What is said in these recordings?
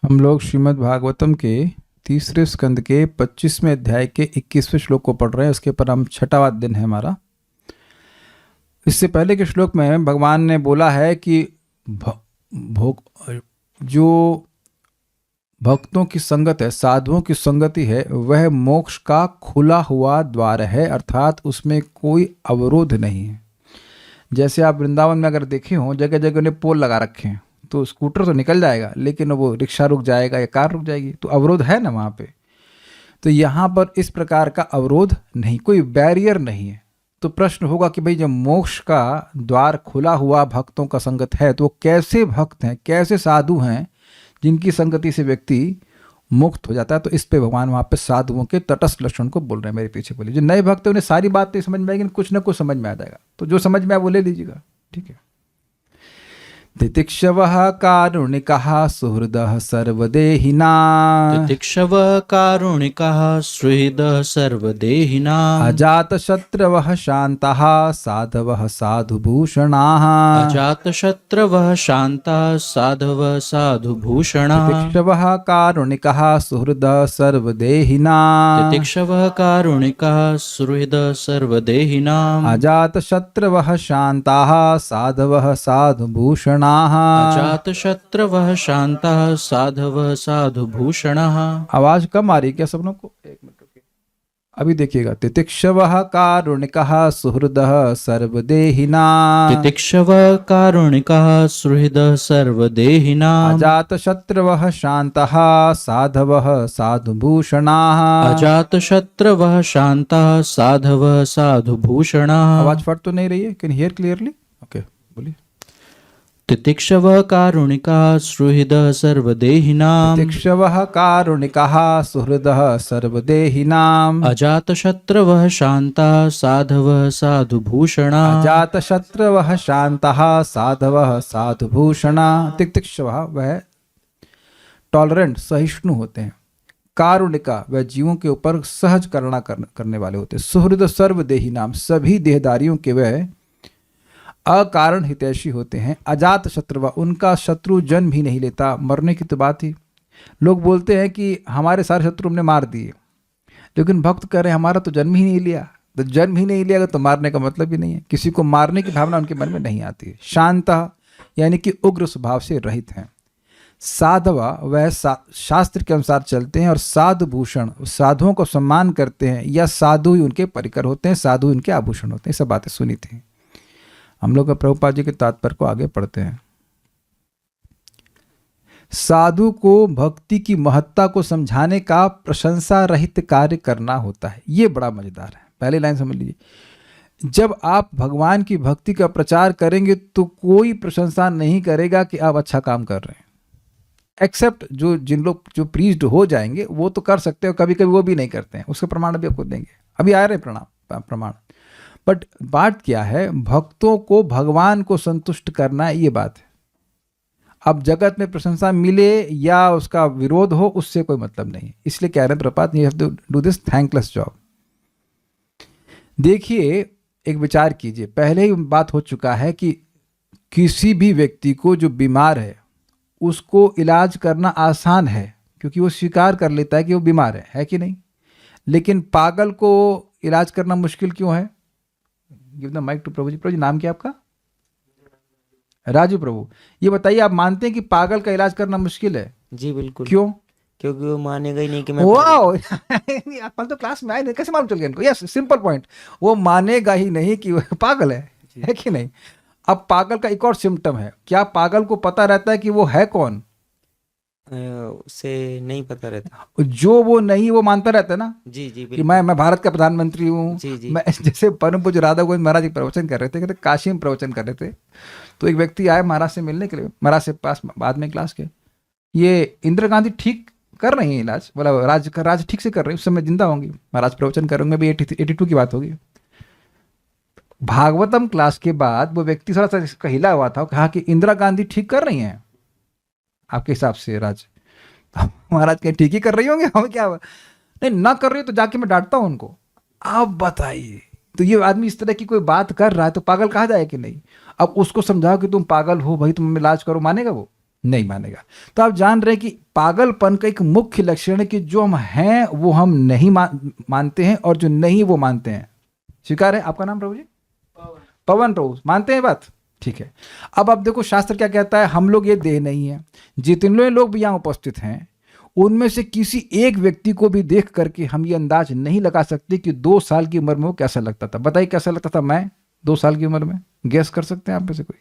हम लोग श्रीमद् भागवतम के तीसरे स्कंद के 25वें अध्याय के 21वें श्लोक को पढ़ रहे हैं। इसके पर हम छठावां दिन है हमारा। इससे पहले के श्लोक में भगवान ने बोला है कि जो भक्तों की संगत है, साधुओं की संगति है, वह मोक्ष का खुला हुआ द्वार है, अर्थात उसमें कोई अवरोध नहीं है। जैसे आप वृंदावन में अगर देखे हों, जगह जगह उन्हें पोल लगा रखे हैं, तो स्कूटर तो निकल जाएगा लेकिन वो रिक्शा रुक जाएगा या कार रुक जाएगी, तो अवरोध है ना वहाँ पे। तो यहाँ पर इस प्रकार का अवरोध नहीं, कोई बैरियर नहीं है। तो प्रश्न होगा कि भाई जब मोक्ष का द्वार खुला हुआ भक्तों का संगत है, तो वो कैसे भक्त हैं, कैसे साधु हैं जिनकी संगति से व्यक्ति मुक्त हो जाता है। तो इस पे भगवान वहाँ पे साधुओं के तटस्थ लक्षण को बोल रहे हैं। मेरे पीछे बोलिए, जो नए भक्त हैं उन्हें सारी बात नहीं समझ में आएगी, कुछ ना कुछ समझ में आ जाएगा। तो जो समझ में आए वो ले लीजिएगा, ठीक है। तितिक्षवः कारुणिकः सुहृदः सर्वदेहिनां। तितिक्षवः कारुणिकः सुहृदः सर्वदेहिनां। अजातशत्रवः शान्तः साधवः साधुभूषणाः। अजातशत्रवः शान्तः साधवः साधुभूषणाः। तितिक्षवः कारुणिकः सुहृदः सर्वदेहिनां। तितिक्षवः कारुणिकः सुहृदः सर्वदेहिनां। अजातशत्रवः शान्तः साधवः साधुभूषणाः। अजातशत्रवः शान्तः साधवः साधुभूषणाः। आवाज कम आ रही क्या सब लोग को? एक मिनट रुकिए, अभी देखिएगा। तितिक्षवः कारुणिकः सुहृदः सर्वदेहिनां। तितिक्षवः कारुणिकः सुहृदः सर्वदेहिनां। अजातशत्रवः शान्तः साधवः साधुभूषणाः। अजातशत्रवः शान्तः साधवः साधुभूषणाः। आवाज फट तो नहीं रही है? Can hear clearly? ओके, बोलिए। तितिक्षवः कारुणिकः सुहृदः सर्वदेहिनां। तितिक्षवः कारुणिकः सुहृदः सर्वदेहिनां। अजातशत्रवः शान्तः साधवः साधुभूषणाः। अजातशत्रवः शान्तः साधवः साधुभूषणाः। तितिक्षवः वह टॉलरेंट, सहिष्णु होते हैं। कारुणिका वह जीवों के ऊपर सहज करुणा करने वाले होते हैं। सुहृद सर्वदेहिनां सभी देहदारियों के वह अकारण हितैषी होते हैं। अजात शत्रु उनका शत्रु जन्म ही नहीं लेता। मरने की तो बात ही, लोग बोलते हैं कि हमारे सारे शत्रु हमने मार दिए, लेकिन भक्त कह रहे हैं हमारा तो जन्म ही नहीं लिया। तो जन्म ही नहीं लिया तो मारने का मतलब ही नहीं है। किसी को मारने की भावना उनके मन में नहीं आती है। शांत यानी कि उग्र स्वभाव से रहित हैं। साधवा वह शास्त्र के अनुसार चलते हैं, और साधुभूषण साधुओं को सम्मान करते हैं, या साधु ही उनके परिकर होते हैं, साधु उनके आभूषण होते हैं। सब बातें सुनी थी हम लोग। प्रभुपाद जी के तात्पर्य को आगे पढ़ते हैं। साधु को भक्ति की महत्ता को समझाने का प्रशंसा रहित कार्य करना होता है। ये बड़ा मजेदार है। पहली लाइन समझ लीजिए। जब आप भगवान की भक्ति का प्रचार करेंगे तो कोई प्रशंसा नहीं करेगा कि आप अच्छा काम कर रहे हैं, एक्सेप्ट जिन लोग जो प्रीच्ड हो जाएंगे वो तो कर सकते हो, कभी कभी वो भी नहीं करते हैं। उसका प्रमाण अभी आपको देंगे, अभी आ रहे प्रमाण। बट बात क्या है, भक्तों को भगवान को संतुष्ट करना, ये बात है। अब जगत में प्रशंसा मिले या उसका विरोध हो, उससे कोई मतलब नहीं। इसलिए कह रहे हैं प्रपात, you have to do this thankless job. देखिए, एक विचार कीजिए। पहले ही बात हो चुका है कि किसी भी व्यक्ति को जो बीमार है उसको इलाज करना आसान है, क्योंकि वो स्वीकार कर लेता है कि वो बीमार है कि नहीं। लेकिन पागल को इलाज करना मुश्किल क्यों है? गिव द माइक टू प्रभु जी। प्रभु जी, नाम क्या आपका? राजू प्रभु। ये बताइए, आप मानते हैं कि पागल का इलाज करना मुश्किल है? जी बिल्कुल। क्यों? क्योंकि वो मानेगा ही नहीं कि मैं वाओ आप तो क्लास में आए नहीं, कैसे मालूम चल गया इनको? Yes, simple point. वो मानेगा ही नहीं कि वो पागल है कि नहीं। अब पागल का एक और सिम्टम है। क्या पागल को पता रहता है कि वो है कौन? उसे नहीं पता रहता। जो वो नहीं वो मानता रहता है ना। जी जी कि मैं भारत का प्रधानमंत्री हूँ। जी जी। मैं जैसे परम पूज्य राधा गोविंद महाराज जी प्रवचन कर रहे थे, कहते काशी में प्रवचन कर रहे थे, तो एक व्यक्ति आए महाराज से मिलने के लिए, महाराज से पास बाद में क्लास के, ये इंदिरा गांधी ठीक कर रही है इलाज, बोला राज ठीक से कर रही है, उस समय जिंदा होंगी। महाराज प्रवचन करूंगे भी 82 की बात होगी। भागवतम क्लास के बाद वो व्यक्ति थोड़ा सा हिला हुआ था, कहा कि इंदिरा गांधी ठीक कर रही हैं आपके हिसाब से राज? महाराज कहीं ठीक ही कर रही होंगे, हमें क्या? नहीं, ना कर रही हो तो जाके मैं डांटता हूं उनको। आप बताइए, तो ये आदमी इस तरह की कोई बात कर रहा है तो पागल कहा जाए कि नहीं? अब उसको समझाओ कि तुम पागल हो भाई, तुम इलाज करो, मानेगा वो? नहीं मानेगा। तो आप जान रहे हैं कि पागलपन का एक मुख्य लक्षण है कि जो हम हैं वो हम नहीं मानते हैं, और जो नहीं वो मानते हैं। स्वीकार है? आपका नाम प्रभु जी? पवन प्रभु, मानते हैं बात? ठीक है। अब आप देखो शास्त्र क्या कहता है, हम लोग ये देह नहीं है। जितने लोग भी यहाँ उपस्थित हैं उनमें से किसी एक व्यक्ति को भी देख करके हम ये अंदाज नहीं लगा सकते कि 2 साल की उम्र में वो कैसा लगता था। बताइए कैसा लगता था मैं 2 साल की उम्र में? गेस कर सकते हैं आप में से कोई?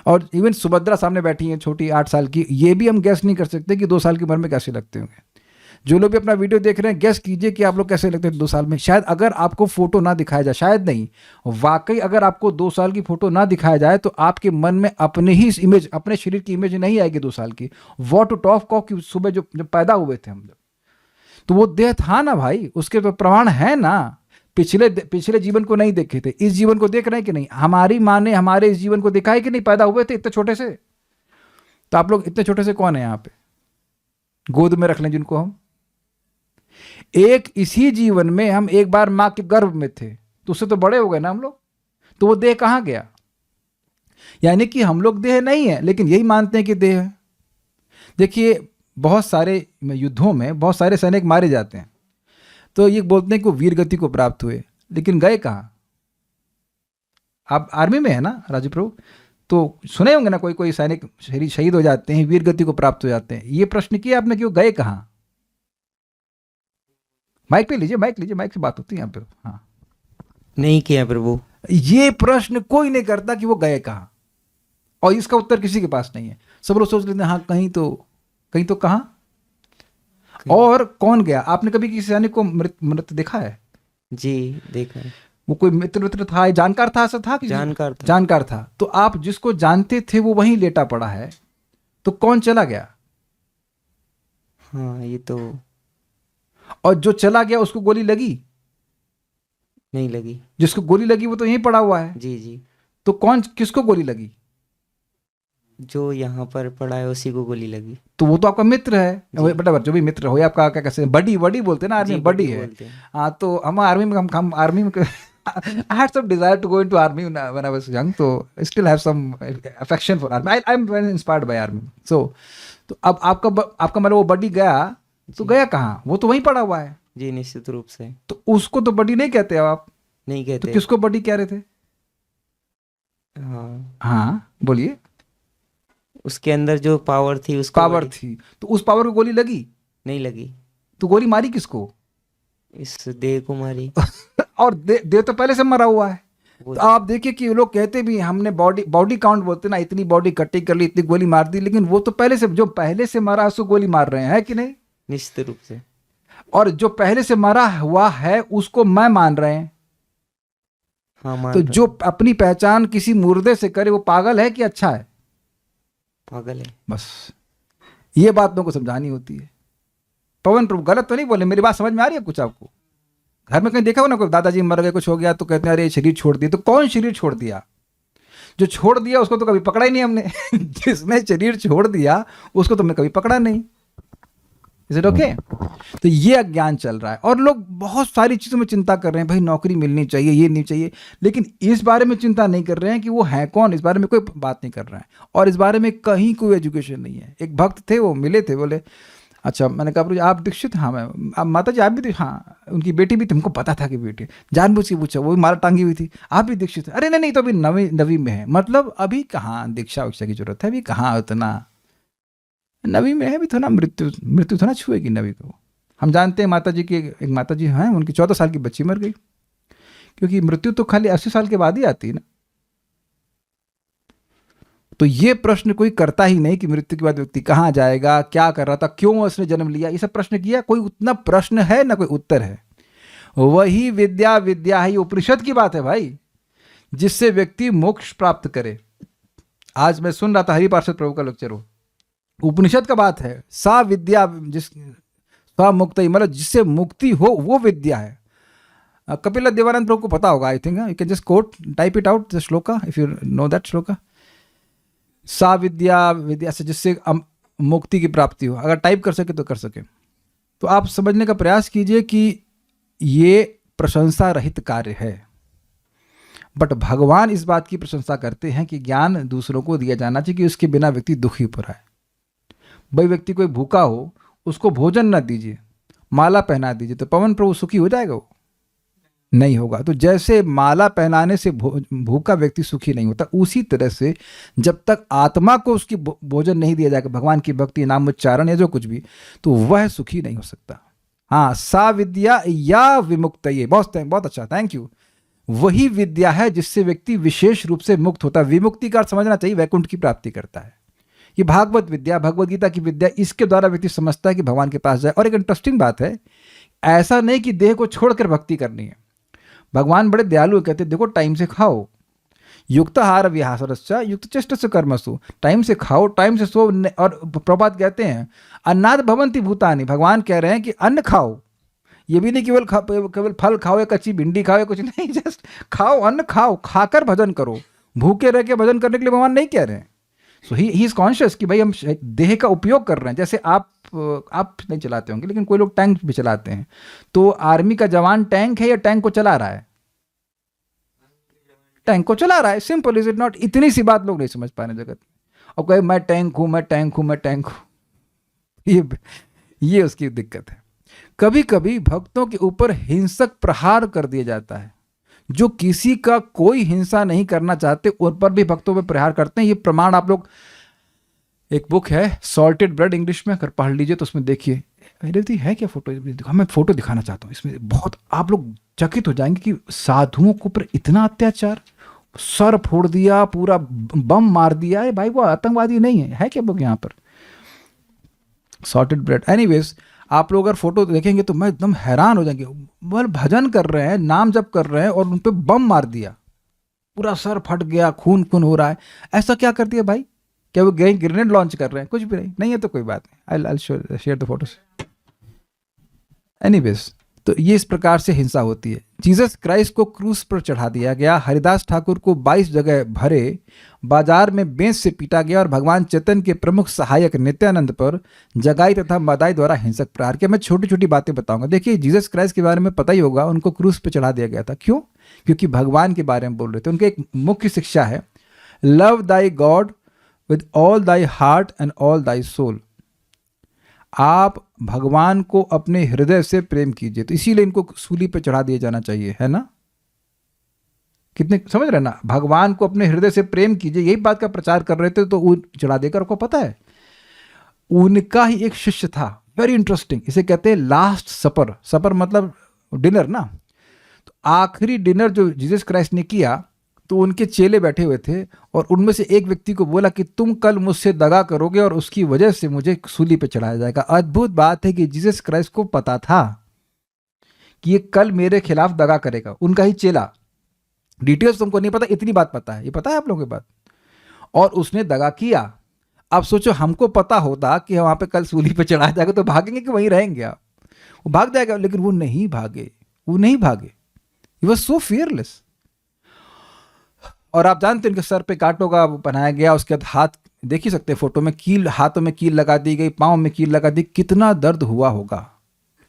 और इवन सुभद्रा सामने बैठी है छोटी 8 साल की, ये भी हम गैस नहीं कर सकते कि 2 साल की उम्र में कैसे लगते होंगे। जो लोग भी अपना वीडियो देख रहे हैं, गैस कीजिए कि आप लोग कैसे लगते हैं 2 साल में। शायद अगर आपको फोटो ना दिखाया जाए, शायद नहीं, वाकई अगर आपको 2 साल की फोटो ना दिखाया जाए तो आपके मन में अपने ही इमेज, अपने शरीर की इमेज नहीं आएगी 2 साल की। वॉट टू टॉक ऑफ कि सुबह जो पैदा हुए थे हम, तो वो देह था ना भाई, उसके तो प्रमाण है ना। पिछले जीवन को नहीं देखे थे, इस जीवन को देख रहे हैं कि नहीं? हमारी माँ ने हमारे इस जीवन को देखा है कि नहीं? पैदा हुए थे इतने छोटे से। तो आप लोग इतने छोटे से कौन है यहाँ पे? गोद में रख लें जिनको हम। एक इसी जीवन में हम एक बार माँ के गर्भ में थे, तो उससे तो बड़े हो गए ना हम लोग। तो वो देह कहाँ गया? यानी कि हम लोग देह नहीं है, लेकिन यही मानते हैं कि देह है। देखिए बहुत सारे युद्धों में बहुत सारे सैनिक मारे जाते हैं, तो ये बोलते हैं कि वो वीर गति को प्राप्त हुए, लेकिन गए कहाँ? आप आर्मी में है ना राजू प्रभु, तो सुने होंगे ना कोई कोई सैनिक शहीद हो जाते हैं, वीर गति को प्राप्त हो जाते हैं। ये प्रश्न किया आपने कि वो गए कहाँ? माइक पे लीजिए, माइक लीजिए, माइक से बात होती है यहाँ पे। हाँ, नहीं किया प्रभु। ये प्रश्न कोई नहीं करता कि वो गए कहाँ, और इसका उत्तर किसी के पास नहीं है। सब लोग सोच लेते हैं हाँ कहीं तो कहाँ, और कौन गया? आपने कभी किसी सैनिक को मृत देखा है? जी देखा है। वो कोई मित्र था, जानकार था, ऐसा था कि जानकार था। तो आप जिसको जानते थे वो वहीं लेटा पड़ा है, तो कौन चला गया? हाँ ये तो। और जो चला गया उसको गोली लगी? नहीं लगी। जिसको गोली लगी वो तो यहीं पड़ा हुआ है। जी जी। तो किसको गोली लगी? जो यहाँ पर पड़ा है उसी को गोली लगी। तो वो तो आपका मित्र है, बराबर। जो भी मित्र हो, आपका क्या कहते हैं, बडी बोलते हैं ना आर्मी में, बडी है। हाँ, तो हम आर्मी में हम आर्मी में I had some desire to go into army when I was young, so I still have some affection for army. I'm very inspired by army. So, तो अब आपका मतलब वो बडी गया, तो गया कहाँ? वो तो वहीं पड़ा हुआ है। जी निश्चित रूप से। तो उसको तो बडी नहीं कहते आप? नहीं कहते। तो किसको बडी कह रहे थे? हाँ बोलिए। उसके अंदर जो पावर थी, उसको पावर थी, तो उस पावर को गोली लगी? नहीं लगी। तो गोली मारी किसको? इस देह को मारी। और देह तो पहले से मरा हुआ है। तो आप देखिए कि लोग कहते भी हमने बॉडी काउंट बोलते ना, इतनी बॉडी कटिंग कर ली, इतनी गोली मार दी, लेकिन वो तो पहले से, जो पहले से मरा उसको गोली मार रहे हैं कि नहीं? निश्चित रूप से। और जो पहले से मरा हुआ है उसको मैं मान रहे हैं। हाँ, तो जो अपनी पहचान किसी मुर्दे से करे वो पागल है कि अच्छा है? पागल है। बस ये बात लोगों को समझानी होती है। पवन प्रभु गलत तो नहीं बोले, मेरी बात समझ में आ रही है कुछ आपको? घर में कहीं देखा हो ना, कोई दादाजी मर गए, कुछ हो गया, तो कहते हैं अरे शरीर छोड़ दिया। तो कौन शरीर छोड़ दिया? जो छोड़ दिया उसको तो कभी पकड़ा ही नहीं हमने। जिसने शरीर छोड़ दिया उसको तो हमने कभी पकड़ा नहीं। Is it okay? तो ये अज्ञान चल रहा है, और लोग बहुत सारी चीज़ों में चिंता कर रहे हैं, भाई नौकरी मिलनी चाहिए, ये नहीं चाहिए, लेकिन इस बारे में चिंता नहीं कर रहे हैं कि वो है कौन। इस बारे में कोई बात नहीं कर रहा है, और इस बारे में कहीं कोई एजुकेशन नहीं है। एक भक्त थे, वो मिले थे, बोले अच्छा, मैंने कहा प्रभु आप दीक्षित? हाँ मैं। आप माता जी आप भी? हाँ। उनकी बेटी भी, तुमको पता था कि बेटी, जानबूझ के पूछा, वो भी माला टांगी हुई थी, आप भी दीक्षित है? अरे नहीं तो अभी नवी में है। मतलब अभी कहाँ दीक्षा उक्षा की जरूरत है, अभी कहाँ उतना, नवी में है, अभी थोड़ा मृत्यु थोड़ा छुएगी नवी को। हम जानते हैं माता जी की, एक माता जी हैं, उनकी 14 साल की बच्ची मर गई, क्योंकि मृत्यु तो खाली 80 साल के बाद ही आती है ना। तो ये प्रश्न कोई करता ही नहीं कि मृत्यु के बाद व्यक्ति कहाँ जाएगा, क्या कर रहा था, क्यों उसने जन्म लिया, ये सब प्रश्न किया? कोई उतना प्रश्न है ना कोई उत्तर है। वही विद्या ही उपनिषद की बात है भाई, जिससे व्यक्ति मोक्ष प्राप्त करे। आज मैं सुन रहा था हरिपार्षद प्रभु का लेक्चर, हो उपनिषद का बात है। सा विद्या सा मुक्ति, मतलब जिससे मुक्ति हो वो विद्या है। कपिल देवानंद प्रभु को पता होगा, I think you can just quote, type it out the shloka if you know that shloka. सा विद्या से जिससे मुक्ति की प्राप्ति हो, अगर टाइप कर सके तो कर सके। तो आप समझने का प्रयास कीजिए कि ये प्रशंसा रहित कार्य है। बट भगवान इस बात की प्रशंसा करते हैं कि ज्ञान दूसरों को दिया जाना चाहिए कि उसके बिना व्यक्ति दुखी पर आए। भाई व्यक्ति कोई भूखा हो, उसको भोजन न दीजिए, माला पहना दीजिए, तो पवन प्रभु सुखी हो जाएगा? वो नहीं होगा। तो जैसे माला पहनाने से भूखा व्यक्ति सुखी नहीं होता, उसी तरह से जब तक आत्मा को उसकी भोजन नहीं दिया जाएगा, भगवान की भक्ति, नाम उच्चारण या जो कुछ भी, तो वह सुखी नहीं हो सकता। हाँ, सा विद्या या विमुक्त, ये बहुत अच्छा, थैंक यू। वही विद्या है जिससे व्यक्ति विशेष रूप से मुक्त होता है। विमुक्ति का अर्थ समझना चाहिए, वैकुंठ की प्राप्ति करता है। ये भागवत विद्या, भगवद गीता की विद्या, इसके द्वारा व्यक्ति समझता है कि भगवान के पास जाए। और एक इंटरेस्टिंग बात है, ऐसा नहीं कि देह को छोड़कर भक्ति करनी है। भगवान बड़े दयालु कहते, देखो टाइम से खाओ, युक्ताहार विहासरस्य युक्त चेष्टस्य कर्मसु, टाइम से खाओ, टाइम से सो। और प्रभात कहते हैं अन्नाद भवन्ति भूतानि, भगवान कह रहे हैं कि अन्न खाओ। ये भी नहीं केवल फल खाओ या कच्ची भिंडी खाओ या कुछ नहीं, जस्ट खाओ, अन्न खाओ, खाकर भजन करो। भूखे रह के भजन करने के लिए भगवान नहीं कह रहे हैं। सो ही इज कॉन्शियस कि भाई हम देह का उपयोग कर रहे हैं। जैसे आप नहीं चलाते होंगे, लेकिन कोई लोग टैंक भी चलाते हैं, तो आर्मी का जवान टैंक है या टैंक को चला रहा है? टैंक को चला रहा है। Simple, is it not? इतनी सी बात लोग नहीं समझ पा रहे जगत में। और कहे मैं टैंक हूं, मैं टैंक हूं, मैं टैंक हूं, ये उसकी दिक्कत है। कभी कभी भक्तों के ऊपर हिंसक प्रहार कर दिया जाता है। जो किसी का कोई हिंसा नहीं करना चाहते उन पर भी भक्तों पर प्रहार करते हैं। ये प्रमाण आप लोग, एक बुक है सॉल्टेड ब्रेड, इंग्लिश में, अगर पढ़ लीजिए तो उसमें देखिए। है क्या फोटो? मैं फोटो दिखाना चाहता हूँ। इसमें बहुत आप लोग चकित हो जाएंगे कि साधुओं के ऊपर इतना अत्याचार, सर फोड़ दिया, पूरा बम मार दिया है। भाई वो आतंकवादी नहीं है क्या बुक यहाँ पर? Salted bread. एनीवेज, आप लोग अगर फोटो देखेंगे तो मैं एकदम हैरान हो जाएंगे। वह भजन कर रहे हैं, नाम जप कर रहे हैं, और उन पे बम मार दिया, पूरा सर फट गया, खून खून हो रहा है। ऐसा क्या कर दिया भाई? क्या वो ग्रेनेड लॉन्च कर रहे हैं? कुछ भी नहीं है तो कोई बात नहीं, I share the photos. Anyways, तो ये इस प्रकार से हिंसा होती है। जीसस क्राइस्ट को क्रूस पर चढ़ा दिया गया। हरिदास ठाकुर को 22 जगह भरे बाजार में बेंच से पीटा गया। और भगवान चैतन्य के प्रमुख सहायक नित्यानंद पर जगाई तथा मदाई द्वारा हिंसक प्रहार किया। मैं छोटी छोटी बातें बताऊंगा। देखिए, जीसस क्राइस्ट के बारे में पता ही होगा, उनको क्रूस पर चढ़ा दिया गया था। क्यों? क्योंकि भगवान के बारे में बोल रहे थे। उनकी एक मुख्य शिक्षा है, love thy God with all thy heart and all thy soul. आप भगवान को अपने हृदय से प्रेम कीजिए। तो इसीलिए इनको सूली पे चढ़ा दिया जाना चाहिए, है ना? कितने समझ रहे ना? भगवान को अपने हृदय से प्रेम कीजिए, यही बात का प्रचार कर रहे थे, तो वो चढ़ा देकर। आपको पता है, उनका ही एक शिष्य था, वेरी इंटरेस्टिंग, इसे कहते हैं लास्ट सपर। सपर मतलब डिनर ना। तो आखिरी डिनर जो जीसस क्राइस्ट ने किया, तो उनके चेले बैठे हुए थे, और उनमें से एक व्यक्ति को बोला कि तुम कल मुझसे दगा करोगे और उसकी वजह से मुझे सूली पे चढ़ाया जाएगा। अद्भुत बात है कि जीसस क्राइस्ट को पता था कि ये कल मेरे खिलाफ दगा करेगा। उनका ही चेला, डिटेल्स तुमको नहीं पता, इतनी बात पता है। ये पता है आप लोगों की बात? और उसने दगा किया। अब सोचो, हमको पता होता कि वहां पे कल सूली पे चढ़ाया जाएगा तो भागेंगे कि वहीं रहेंगे आप? वो भाग जाएगा। लेकिन वो नहीं भागे, वो नहीं भागे। He was so fearless. और आप जानते हैं, उनके सर पे कांटों का बनाया गया, उसके बाद हाथ देख ही सकते हैं फोटो में, कील, हाथों में कील लगा दी गई, पाँव में कील लगा दी। कितना दर्द हुआ होगा।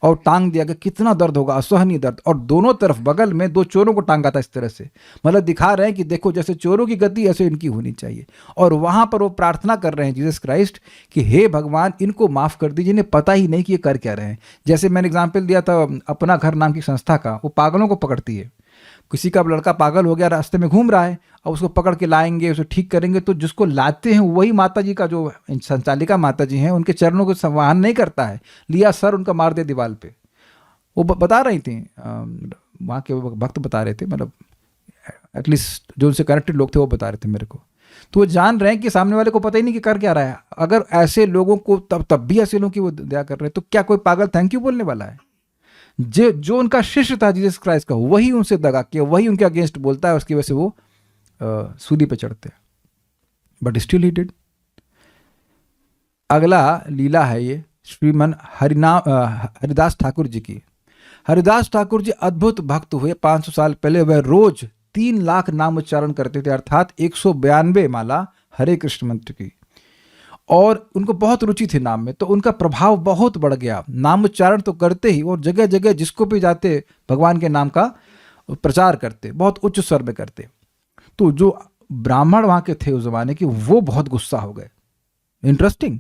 और टांग दिया गया, कितना दर्द होगा, असहनीय दर्द। और दोनों तरफ बगल में 2 चोरों को टांगा था इस तरह से। मतलब दिखा रहे हैं कि देखो, जैसे चोरों की गति ऐसे इनकी होनी चाहिए। और वहां पर वो प्रार्थना कर रहे हैं जीसस क्राइस्ट कि हे भगवान, इनको माफ कर दीजिए, इन्हें पता ही नहीं कि ये कर क्या रहे हैं। जैसे मैंने एग्जाम्पल दिया था अपना घर नाम की संस्था का, वो पागलों को पकड़ती है। किसी का लड़का पागल हो गया, रास्ते में घूम रहा है, और उसको पकड़ के लाएंगे, उसे ठीक करेंगे, तो जिसको लाते हैं वही माता जी का, जो संचालिका माता जी हैं, उनके चरणों को संवाहन नहीं करता है। लिया सर उनका मार दिया दीवार पे। वो बता रही थी, वहाँ के भक्त बता रहे थे, मतलब एटलीस्ट जो उनसे कनेक्टेड लोग थे वो बता रहे थे मेरे को। तो वो जान रहे हैं कि सामने वाले को पता ही नहीं कि कर क्या रहा है। अगर ऐसे लोगों को तब भी ऐसे लोगों की वो दया कर रहे हैं, तो क्या कोई पागल थैंक यू बोलने वाला है? जो उनका शिष्य था जीसस क्राइस्ट का, वही उनसे दगा किया, वही उनके अगेंस्ट बोलता है, उसकी वजह से वो सूली पे चढ़ते हैं। But still he did. अगला लीला है ये श्रीमन हरिदास ठाकुर जी की। हरिदास ठाकुर जी अद्भुत भक्त हुए। 500 साल पहले वह रोज 3 लाख नाम उच्चारण करते थे, अर्थात 192 माला हरे कृष्ण मंत्र की। और उनको बहुत रुचि थी नाम में, तो उनका प्रभाव बहुत बढ़ गया। नाम उच्चारण तो करते ही, और जगह जगह जिसको भी जाते भगवान के नाम का प्रचार करते, बहुत उच्च स्वर में करते। तो जो ब्राह्मण वहाँ के थे उस ज़माने के, वो बहुत गुस्सा हो गए। इंटरेस्टिंग।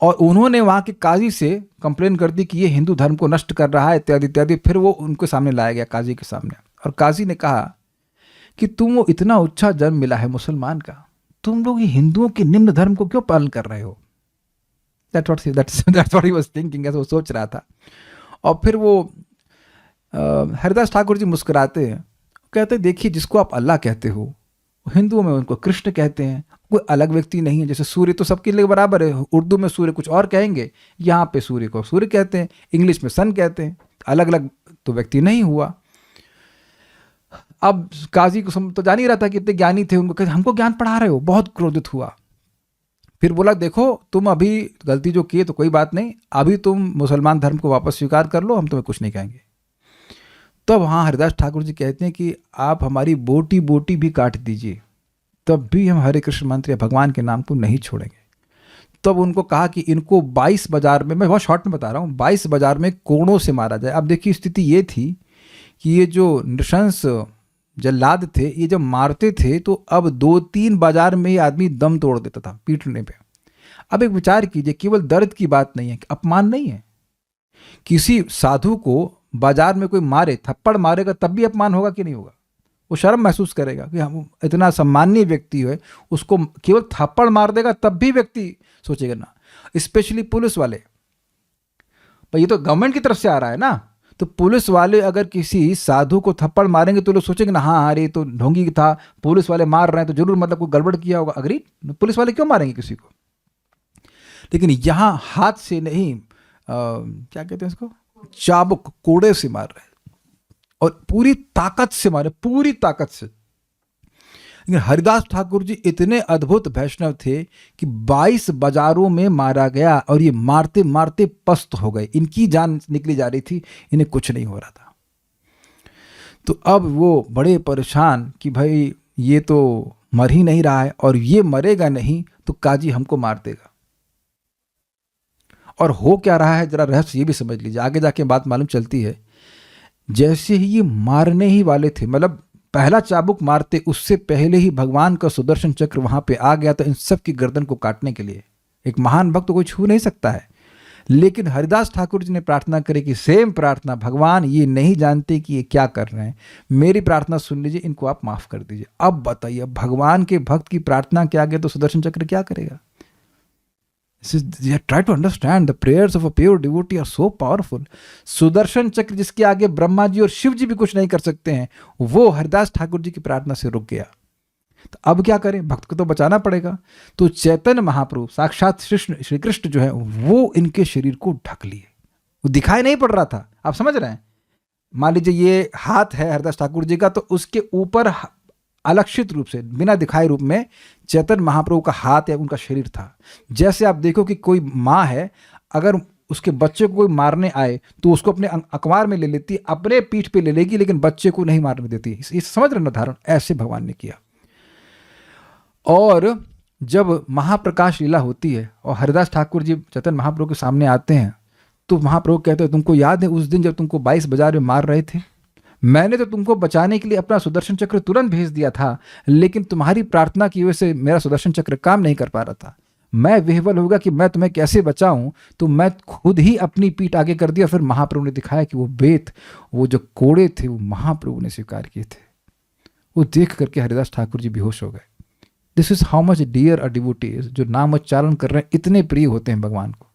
और उन्होंने वहाँ के काजी से कंप्लेन कर दी कि ये हिंदू धर्म को नष्ट कर रहा है, इत्यादि इत्यादि। फिर वो उनके सामने लाया गया, काजी के सामने, और काजी ने कहा कि तुम वो इतना अच्छा जन्म मिला है मुसलमान का, तुम लोग ये हिंदुओं के निम्न धर्म को क्यों पालन कर रहे हो? That's what he was thinking, ऐसा वो सोच रहा था। और फिर वो हरिदास ठाकुर जी मुस्कुराते हैं, कहते हैं देखिए, जिसको आप अल्लाह कहते हो, हिंदुओं में उनको कृष्ण कहते हैं, कोई अलग व्यक्ति नहीं है। जैसे सूर्य तो सबके लिए बराबर है, उर्दू में सूर्य कुछ और कहेंगे, यहाँ पे सूर्य को सूर्य कहते हैं, इंग्लिश में सन कहते हैं, अलग अलग तो व्यक्ति नहीं हुआ। अब काजी को तो जान ही रहा था कि इतने ज्ञानी थे, उनको कहते हमको ज्ञान पढ़ा रहे हो, बहुत क्रोधित हुआ। फिर बोला देखो, तुम अभी गलती जो किए तो कोई बात नहीं, अभी तुम मुसलमान धर्म को वापस स्वीकार कर लो, हम तुम्हें कुछ नहीं कहेंगे। तब वहाँ हरिदास ठाकुर जी कहते हैं कि आप हमारी बोटी बोटी भी काट दीजिए, तब भी हम हरे कृष्ण मंत्र या भगवान के नाम को नहीं छोड़ेंगे। तब उनको कहा कि इनको 22 बाजार में, मैं बहुत शॉर्ट में बता रहा हूँ, 22 बाजार में कोड़ों से मारा जाए। अब देखिए स्थिति ये थी कि ये जो नृशंस जल्लाद थे, ये जब मारते थे तो अब 2-3 बाजार में ही आदमी दम तोड़ देता था पीटने पे। अब एक विचार कीजिए, केवल दर्द की बात नहीं है, अपमान नहीं है। किसी साधु को बाजार में कोई मारे, थप्पड़ मारेगा, तब भी अपमान होगा कि नहीं होगा? वो शर्म महसूस करेगा कि हम इतना सम्मानीय व्यक्ति है, उसको केवल थप्पड़ मार देगा तब भी व्यक्ति सोचेगा ना। स्पेशली पुलिस वाले, पर ये तो गवर्नमेंट की तरफ से आ रहा है ना, तो पुलिस वाले अगर किसी साधु को थप्पड़ मारेंगे तो लोग सोचेंगे ना, हाँ अरे तो ढोंगी था, पुलिस वाले मार रहे हैं तो जरूर मतलब कोई गड़बड़ किया होगा। अग्री, पुलिस वाले क्यों मारेंगे किसी को? लेकिन यहाँ हाथ से नहीं, क्या कहते हैं इसको, चाबुक, कोड़े से मार रहे हैं, और पूरी ताकत से मारे, पूरी ताकत से। लेकिन हरिदास ठाकुर जी इतने अद्भुत वैष्णव थे कि 22 बाजारों में मारा गया, और ये मारते मारते पस्त हो गए, इनकी जान निकली जा रही थी, इन्हें कुछ नहीं हो रहा था। तो अब वो बड़े परेशान कि भाई ये तो मर ही नहीं रहा है, और ये मरेगा नहीं तो काजी हमको मार देगा। और हो क्या रहा है जरा रहस्य ये भी समझ लीजिए, आगे जाके बात मालूम चलती है। जैसे ही ये मारने ही वाले थे, मतलब पहला चाबुक मारते उससे पहले ही भगवान का सुदर्शन चक्र वहां पे आ गया था इन सब की गर्दन को काटने के लिए। एक महान भक्त को कोई छू नहीं सकता है। लेकिन हरिदास ठाकुर जी ने प्रार्थना करी कि सेम प्रार्थना, भगवान ये नहीं जानते कि ये क्या कर रहे हैं, मेरी प्रार्थना सुन लीजिए, इनको आप माफ कर दीजिए। अब बताइए, भगवान के भक्त की प्रार्थना के आगे तो सुदर्शन चक्र क्या करेगा? Try to understand, the prayers of a pure devotee are so powerful. Sudarshan चक्र जिसके आगे ब्रह्मा जी और शिव जी भी कुछ नहीं कर सकते हैं, वो हरिदास ठाकुर जी की प्रार्थना से रुक गया। तो अब क्या करें, भक्त को तो बचाना पड़ेगा। तो चैतन्य महाप्रभु साक्षात श्री कृष्ण जो है वो इनके शरीर को ढक लिए, वो दिखाई नहीं पड़ रहा था। आप समझ रहे हैं? मान लीजिए ये हाथ है हरिदास ठाकुर जी का, तो उसके ऊपर अलक्षित रूप से, बिना दिखाए रूप में चैतन्य महाप्रभु का हाथ या उनका शरीर था। जैसे आप देखो कि कोई माँ है, अगर उसके बच्चे को कोई मारने आए तो उसको अपने अखबार में ले लेती, अपने पीठ पे ले लेगी, लेकिन बच्चे को नहीं मारने देती। इस समझ रहे ना धारण? ऐसे भगवान ने किया। और जब महाप्रकाश लीला होती है और हरिदास ठाकुर जी चैतन्य महाप्रभु के सामने आते हैं, तो महाप्रभु कहते हैं, तुमको याद है उस दिन जब तुमको 22 बाजार में मार रहे थे, मैंने तो तुमको बचाने के लिए अपना सुदर्शन चक्र तुरंत भेज दिया था, लेकिन तुम्हारी प्रार्थना की वजह से मेरा सुदर्शन चक्र काम नहीं कर पा रहा था। मैं विह्वल होगा कि मैं तुम्हें कैसे बचाऊं, तो मैं खुद ही अपनी पीठ आगे कर दिया। फिर महाप्रभु ने दिखाया कि वो बेत, वो जो कोड़े थे, वो महाप्रभु ने स्वीकार किए थे। वो देख करके हरिदास ठाकुर जी बेहोश हो गए। This is how much dear a devotee is, जो नाम उच्चारण कर रहे हैं इतने प्रिय होते हैं भगवान को।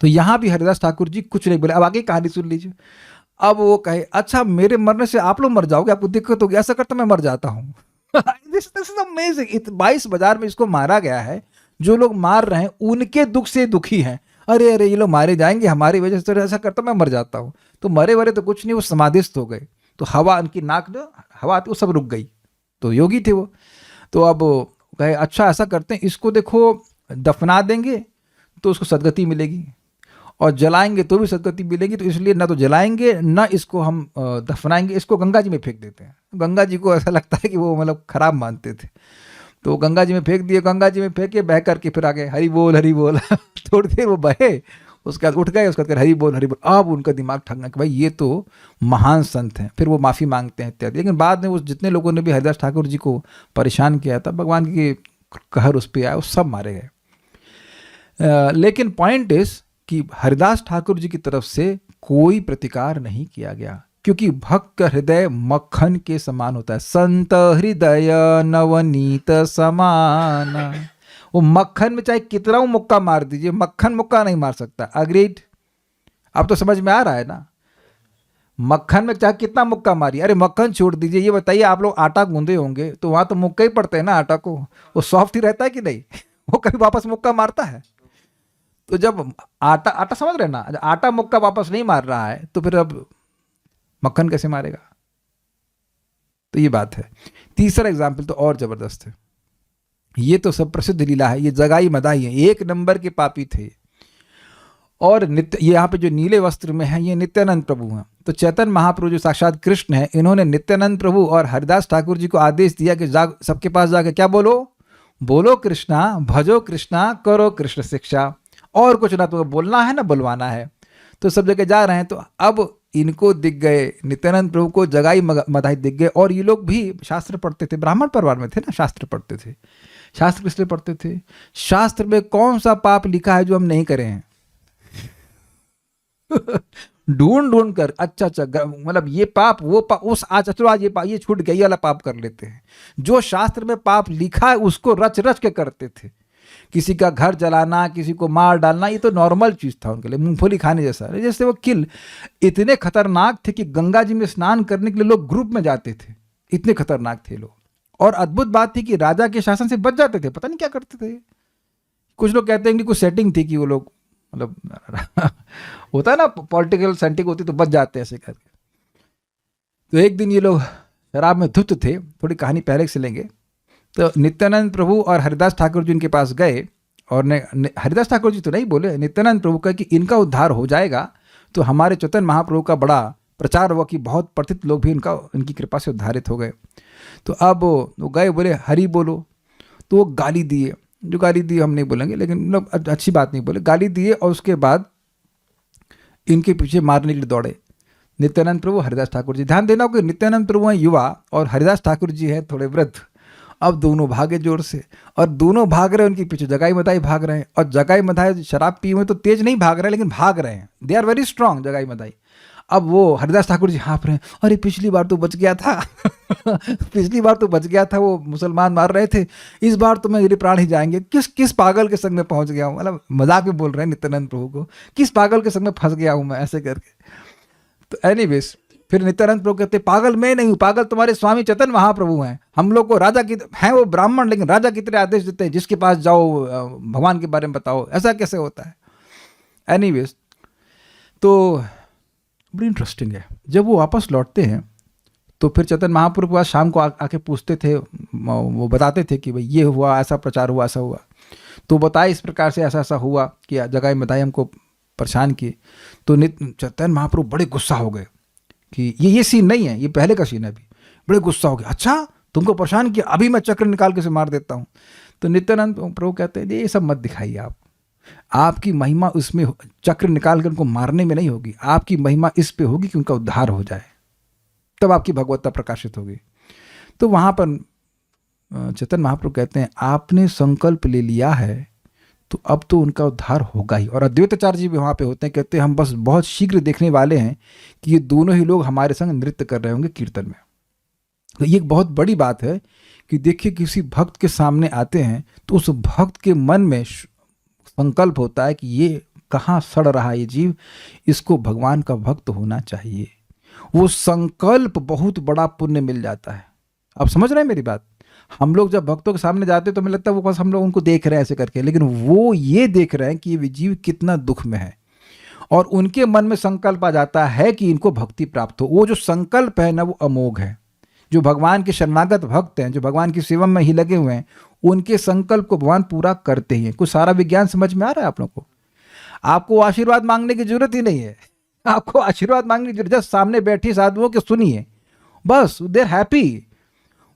तो यहां भी हरिदास ठाकुर जी कुछ नहीं बोले। अब आगे कहानी सुन लीजिए। अब वो कहे, अच्छा मेरे मरने से आप लोग मर जाओगे, आपको दिक्कत होगी, ऐसा करता मैं मर जाता हूं। This is amazing. 22 बाजार में इसको मारा गया है, जो लोग मार रहे हैं उनके दुख से दुखी हैं। अरे अरे ये लोग मारे जाएंगे हमारी वजह से, तो ऐसा करता मैं मर जाता हूं। तो मरे वरे तो कुछ नहीं, वो समाधिस्थ हो गए। तो हवा, उनकी नाक जो हवा थी वो सब रुक गई। तो योगी थे वो। तो अब कहे, अच्छा ऐसा करते हैं, इसको देखो दफना देंगे तो उसको सदगति मिलेगी, और जलाएंगे तो भी सदगति मिलेगी। तो इसलिए ना तो जलाएंगे ना इसको हम दफनाएंगे, इसको गंगा जी में फेंक देते हैं। गंगा जी को ऐसा लगता है कि वो मतलब खराब मानते थे, तो गंगा जी में फेंक दिए। गंगा जी में फेंके, बह करके फिर आगे हरि बोल हरि बोल। थोड़ी देर वो बहे, उसके बाद उठ गए, उसके बाद हरी बोल हरी बोल। अब उनका दिमाग ठग गया कि भाई ये तो महान संत हैं। फिर वो माफ़ी मांगते हैं इत्यादि। लेकिन बाद में उस जितने लोगों ने भी हरिदास ठाकुर जी को परेशान किया था, भगवान की कहर उस पर आया, वो सब मारे गए। लेकिन पॉइंट इज कि हरिदास ठाकुर जी की तरफ से कोई प्रतिकार नहीं किया गया, क्योंकि भक्त का हृदय मक्खन के समान होता है। संत हृदय नवनीत समान। वो मक्खन में चाहे कितना मुक्का मार दीजिए, मक्खन मुक्का नहीं मार सकता। अग्रीड? अब तो समझ में आ रहा है ना? मक्खन में चाहे कितना मुक्का मारिए, अरे मक्खन छोड़ दीजिए। ये बताइए, आप लोग आटा गूंदे होंगे तो वहां तो मुक्का ही पड़ते हैं ना आटा को, वो सॉफ्ट ही रहता है कि नहीं? वो कभी वापस मुक्का मारता है? तो जब आटा समझ रहे ना, आटा मुक्का वापस नहीं मार रहा है तो फिर अब मक्खन कैसे मारेगा? तो ये बात है। तीसरा एग्जाम्पल तो और जबरदस्त है। ये तो सब प्रसिद्ध लीला है, ये जगाई मदाई है, एक नंबर के पापी थे। और नित्य, ये यहाँ पे जो नीले वस्त्र में है ये नित्यानंद प्रभु हैं। तो चैतन्य महाप्रभु जो साक्षात कृष्ण है, इन्होंने नित्यानंद प्रभु और हरिदास ठाकुर जी को आदेश दिया कि सबके पास जाके क्या बोलो? बोलो कृष्णा, भजो कृष्णा, करो कृष्ण शिक्षा। और कुछ ना तो बोलना है ना बुलवाना है। तो सब जगह जा रहे हैं। तो अब इनको दिख गए, नित्यानंद प्रभु को जगाई मदाई दिख गए। और ये लोग भी शास्त्र पढ़ते थे, ब्राह्मण परिवार में थे ना, शास्त्र पढ़ते थे। शास्त्र किस लिए पढ़ते थे? शास्त्र में कौन सा पाप लिखा है जो हम नहीं करें हैं? ढूंढ ढूंढ कर, अच्छा मतलब ये पाप वो पाप, उस आज चलो आज ये छूट गया, ये वाला पाप कर लेते हैं। जो शास्त्र में पाप लिखा है उसको रच रच के करते थे। किसी का घर जलाना, किसी को मार डालना, ये तो नॉर्मल चीज था उनके लिए, मूंगफली खाने जैसा। जैसे वो किल इतने खतरनाक थे कि गंगा जी में स्नान करने के लिए लोग ग्रुप में जाते थे, इतने खतरनाक थे लोग। और अद्भुत बात थी कि राजा के शासन से बच जाते थे, पता नहीं क्या करते थे। कुछ लोग कहते हैं कि कुछ सेटिंग थी कि वो लोग मतलब होता है ना पॉलिटिकल सेटिंग होती तो बच जाते ऐसे करके। तो एक दिन ये लोग शराब में धुत थे, थोड़ी कहानी पहले से लेंगे। तो नित्यानंद प्रभु और हरिदास ठाकुर जी उनके पास गए और हरिदास ठाकुर जी तो नहीं बोले, नित्यानंद प्रभु कहा कि इनका उद्धार हो जाएगा तो हमारे चैतन्य महाप्रभु का बड़ा प्रचार हुआ कि बहुत प्रतित लोग भी इनकी कृपा से उद्धारित हो गए। तो अब वो गए, बोले हरि बोलो। तो वो गाली दिए, जो गाली दी हम नहीं बोलेंगे, लेकिन लोग अच्छी बात नहीं बोले, गाली दिए। और उसके बाद इनके पीछे मारने के लिए दौड़े नित्यानंद प्रभु, हरिदास ठाकुर जी। ध्यान देना कि नित्यानंद प्रभु हैं युवा और हरिदास ठाकुर जी हैं थोड़े वृद्ध। अब दोनों भागे जोर से, और दोनों भाग रहे हैं, उनके पीछे जगाई मदाई भाग रहे हैं। और जगाई मदाई शराब पिए हुए तो तेज नहीं भाग रहे हैं, लेकिन भाग रहे हैं, दे आर वेरी स्ट्रांग जगाई मदाई। अब वो हरिदास ठाकुर जी हाँफ रहे हैं, अरे पिछली बार तो बच गया था पिछली बार तो बच गया था, वो मुसलमान मार रहे थे, इस बार तो मेरे प्राण ही जाएंगे। किस पागल के संग में पहुंच गया हूँ, मतलब मजाक में बोल रहे हैं नित्यानंद प्रभु को, किस पागल के संग में फंस गया हूँ मैं, ऐसे करके। तो एनीवेज फिर नित्यानंद प्रभु कहते पागल मैं नहीं हूँ, पागल तुम्हारे स्वामी चैतन्य महाप्रभु हैं। हम लोग को राजा की हैं, वो ब्राह्मण लेकिन राजा की तरह आदेश देते हैं, जिसके पास जाओ भगवान के बारे में बताओ। ऐसा कैसे होता है? एनीवेज तो बड़ी इंटरेस्टिंग है। जब वो वापस लौटते हैं तो फिर चैतन्य महाप्रभु के पास शाम को आके पूछते थे, वो बताते थे कि भाई ये हुआ, ऐसा प्रचार हुआ, ऐसा हुआ। तो बताए इस प्रकार से ऐसा ऐसा हुआ कि जगाई मदाई हमको परेशान किए। तो चैतन्य महाप्रभु बड़े गुस्सा हो गए कि ये सीन नहीं है, ये पहले का सीन है। अभी बड़े गुस्सा हो गए, अच्छा तुमको परेशान किया, अभी मैं चक्र निकाल के से मार देता हूँ। तो नित्यानंद प्रभु कहते हैं ये सब मत दिखाइए, आपकी महिमा उसमें चक्र निकाल कर उनको मारने में नहीं होगी, आपकी महिमा इस पे होगी कि उनका उद्धार हो जाए, तब आपकी भगवत्ता प्रकाशित होगी। तो वहाँ पर चैतन्य महाप्रभु कहते हैं आपने संकल्प ले लिया है तो अब तो उनका उद्धार होगा ही। और अद्वैताचार्य जी भी वहाँ पे होते हैं, कहते हैं हम बस बहुत शीघ्र देखने वाले हैं कि ये दोनों ही लोग हमारे संग नृत्य कर रहे होंगे कीर्तन में। तो ये एक बहुत बड़ी बात है कि देखिए किसी भक्त के सामने आते हैं तो उस भक्त के मन में संकल्प होता है कि ये कहाँ सड़ रहा है ये जीव, इसको भगवान का भक्त होना चाहिए। वो संकल्प बहुत बड़ा पुण्य मिल जाता है। आप समझ रहे हैं मेरी बात? हम लोग जब भक्तों के सामने जाते हैं तो हमें लगता है वो बस हम लोग उनको देख रहे हैं ऐसे करके, लेकिन वो ये देख रहे हैं कि ये जीव कितना दुख में है, और उनके मन में संकल्प आ जाता है कि इनको भक्ति प्राप्त हो। वो जो संकल्प है ना वो अमोघ है। जो भगवान के शरणागत भक्त हैं, जो भगवान की सेवा में ही लगे हुए हैं, उनके संकल्प को भगवान पूरा करते ही हैं। कुछ सारा विज्ञान समझ में आ रहा है आप लोग को? आपको आशीर्वाद मांगने की जरूरत ही नहीं है, आपको आशीर्वाद मांगने की जरूरत, सामने बैठी साधुओं के सुनिए, बस देर हैप्पी।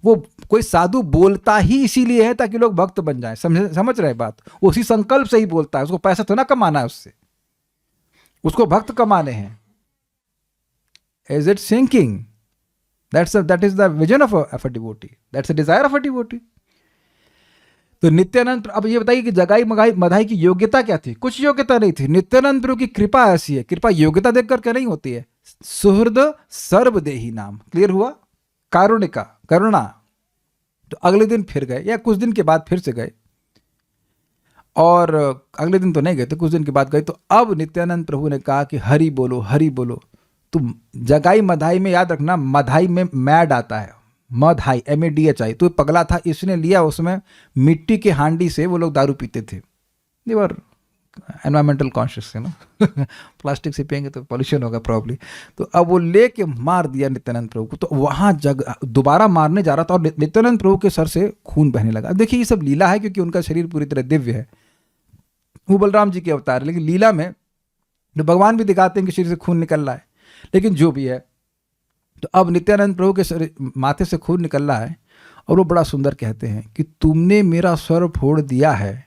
वो कोई साधु बोलता ही इसीलिए है ताकि लोग भक्त बन जाएं। समझ रहे बात? उसी संकल्प से ही बोलता है, उसको पैसा तो ना कमाना है उससे। उसको भक्त कमाने हैं. Is it sinking? That is the vision of a devotee. That's the desire of a devotee. तो नित्यानंद, अब ये बताइए कि जगाई मधाई की योग्यता क्या थी? कुछ योग्यता नहीं थी. नित्यानंद प्रभु की कृपा ऐसी है. कृपा योग्यता देख करके नहीं होती है. सुहृद सर्वदेही नाम. क्लियर हुआ? कारुणिका, करुणा. तो अगले दिन फिर गए, या कुछ दिन के बाद फिर से गए, और अगले दिन तो नहीं गए थे, कुछ दिन के बाद गए. तो अब नित्यानंद प्रभु ने कहा कि हरि बोलो, हरि बोलो. तुम जगाई मधाई में याद रखना, मधाई में मैड आता है, मधाई, MADHI. तो पगला था, इसने लिया उसमें मिट्टी के हांडी से वो लोग दारू पीते थे. दे वर एनवायरमेंटल कॉन्शियस है ना. प्लास्टिक से पियेंगे तो पॉल्यूशन होगा प्रॉब्ली. तो अब वो लेके मार दिया नित्यानंद प्रभु को. तो वहां दोबारा मारने जा रहा था, और नित्यानंद प्रभु के सर से खून बहने लगा. देखिए ये सब लीला है, क्योंकि उनका शरीर पूरी तरह दिव्य है. वो बलराम जी के अवतार है, लेकिन लीला में तो भगवान भी दिखाते हैं कि शरीर से खून निकल रहा है. लेकिन जो भी है, तो अब नित्यानंद प्रभु के माथे से खून निकल रहा है, और वो बड़ा सुंदर कहते हैं कि तुमने मेरा स्वर फोड़ दिया है,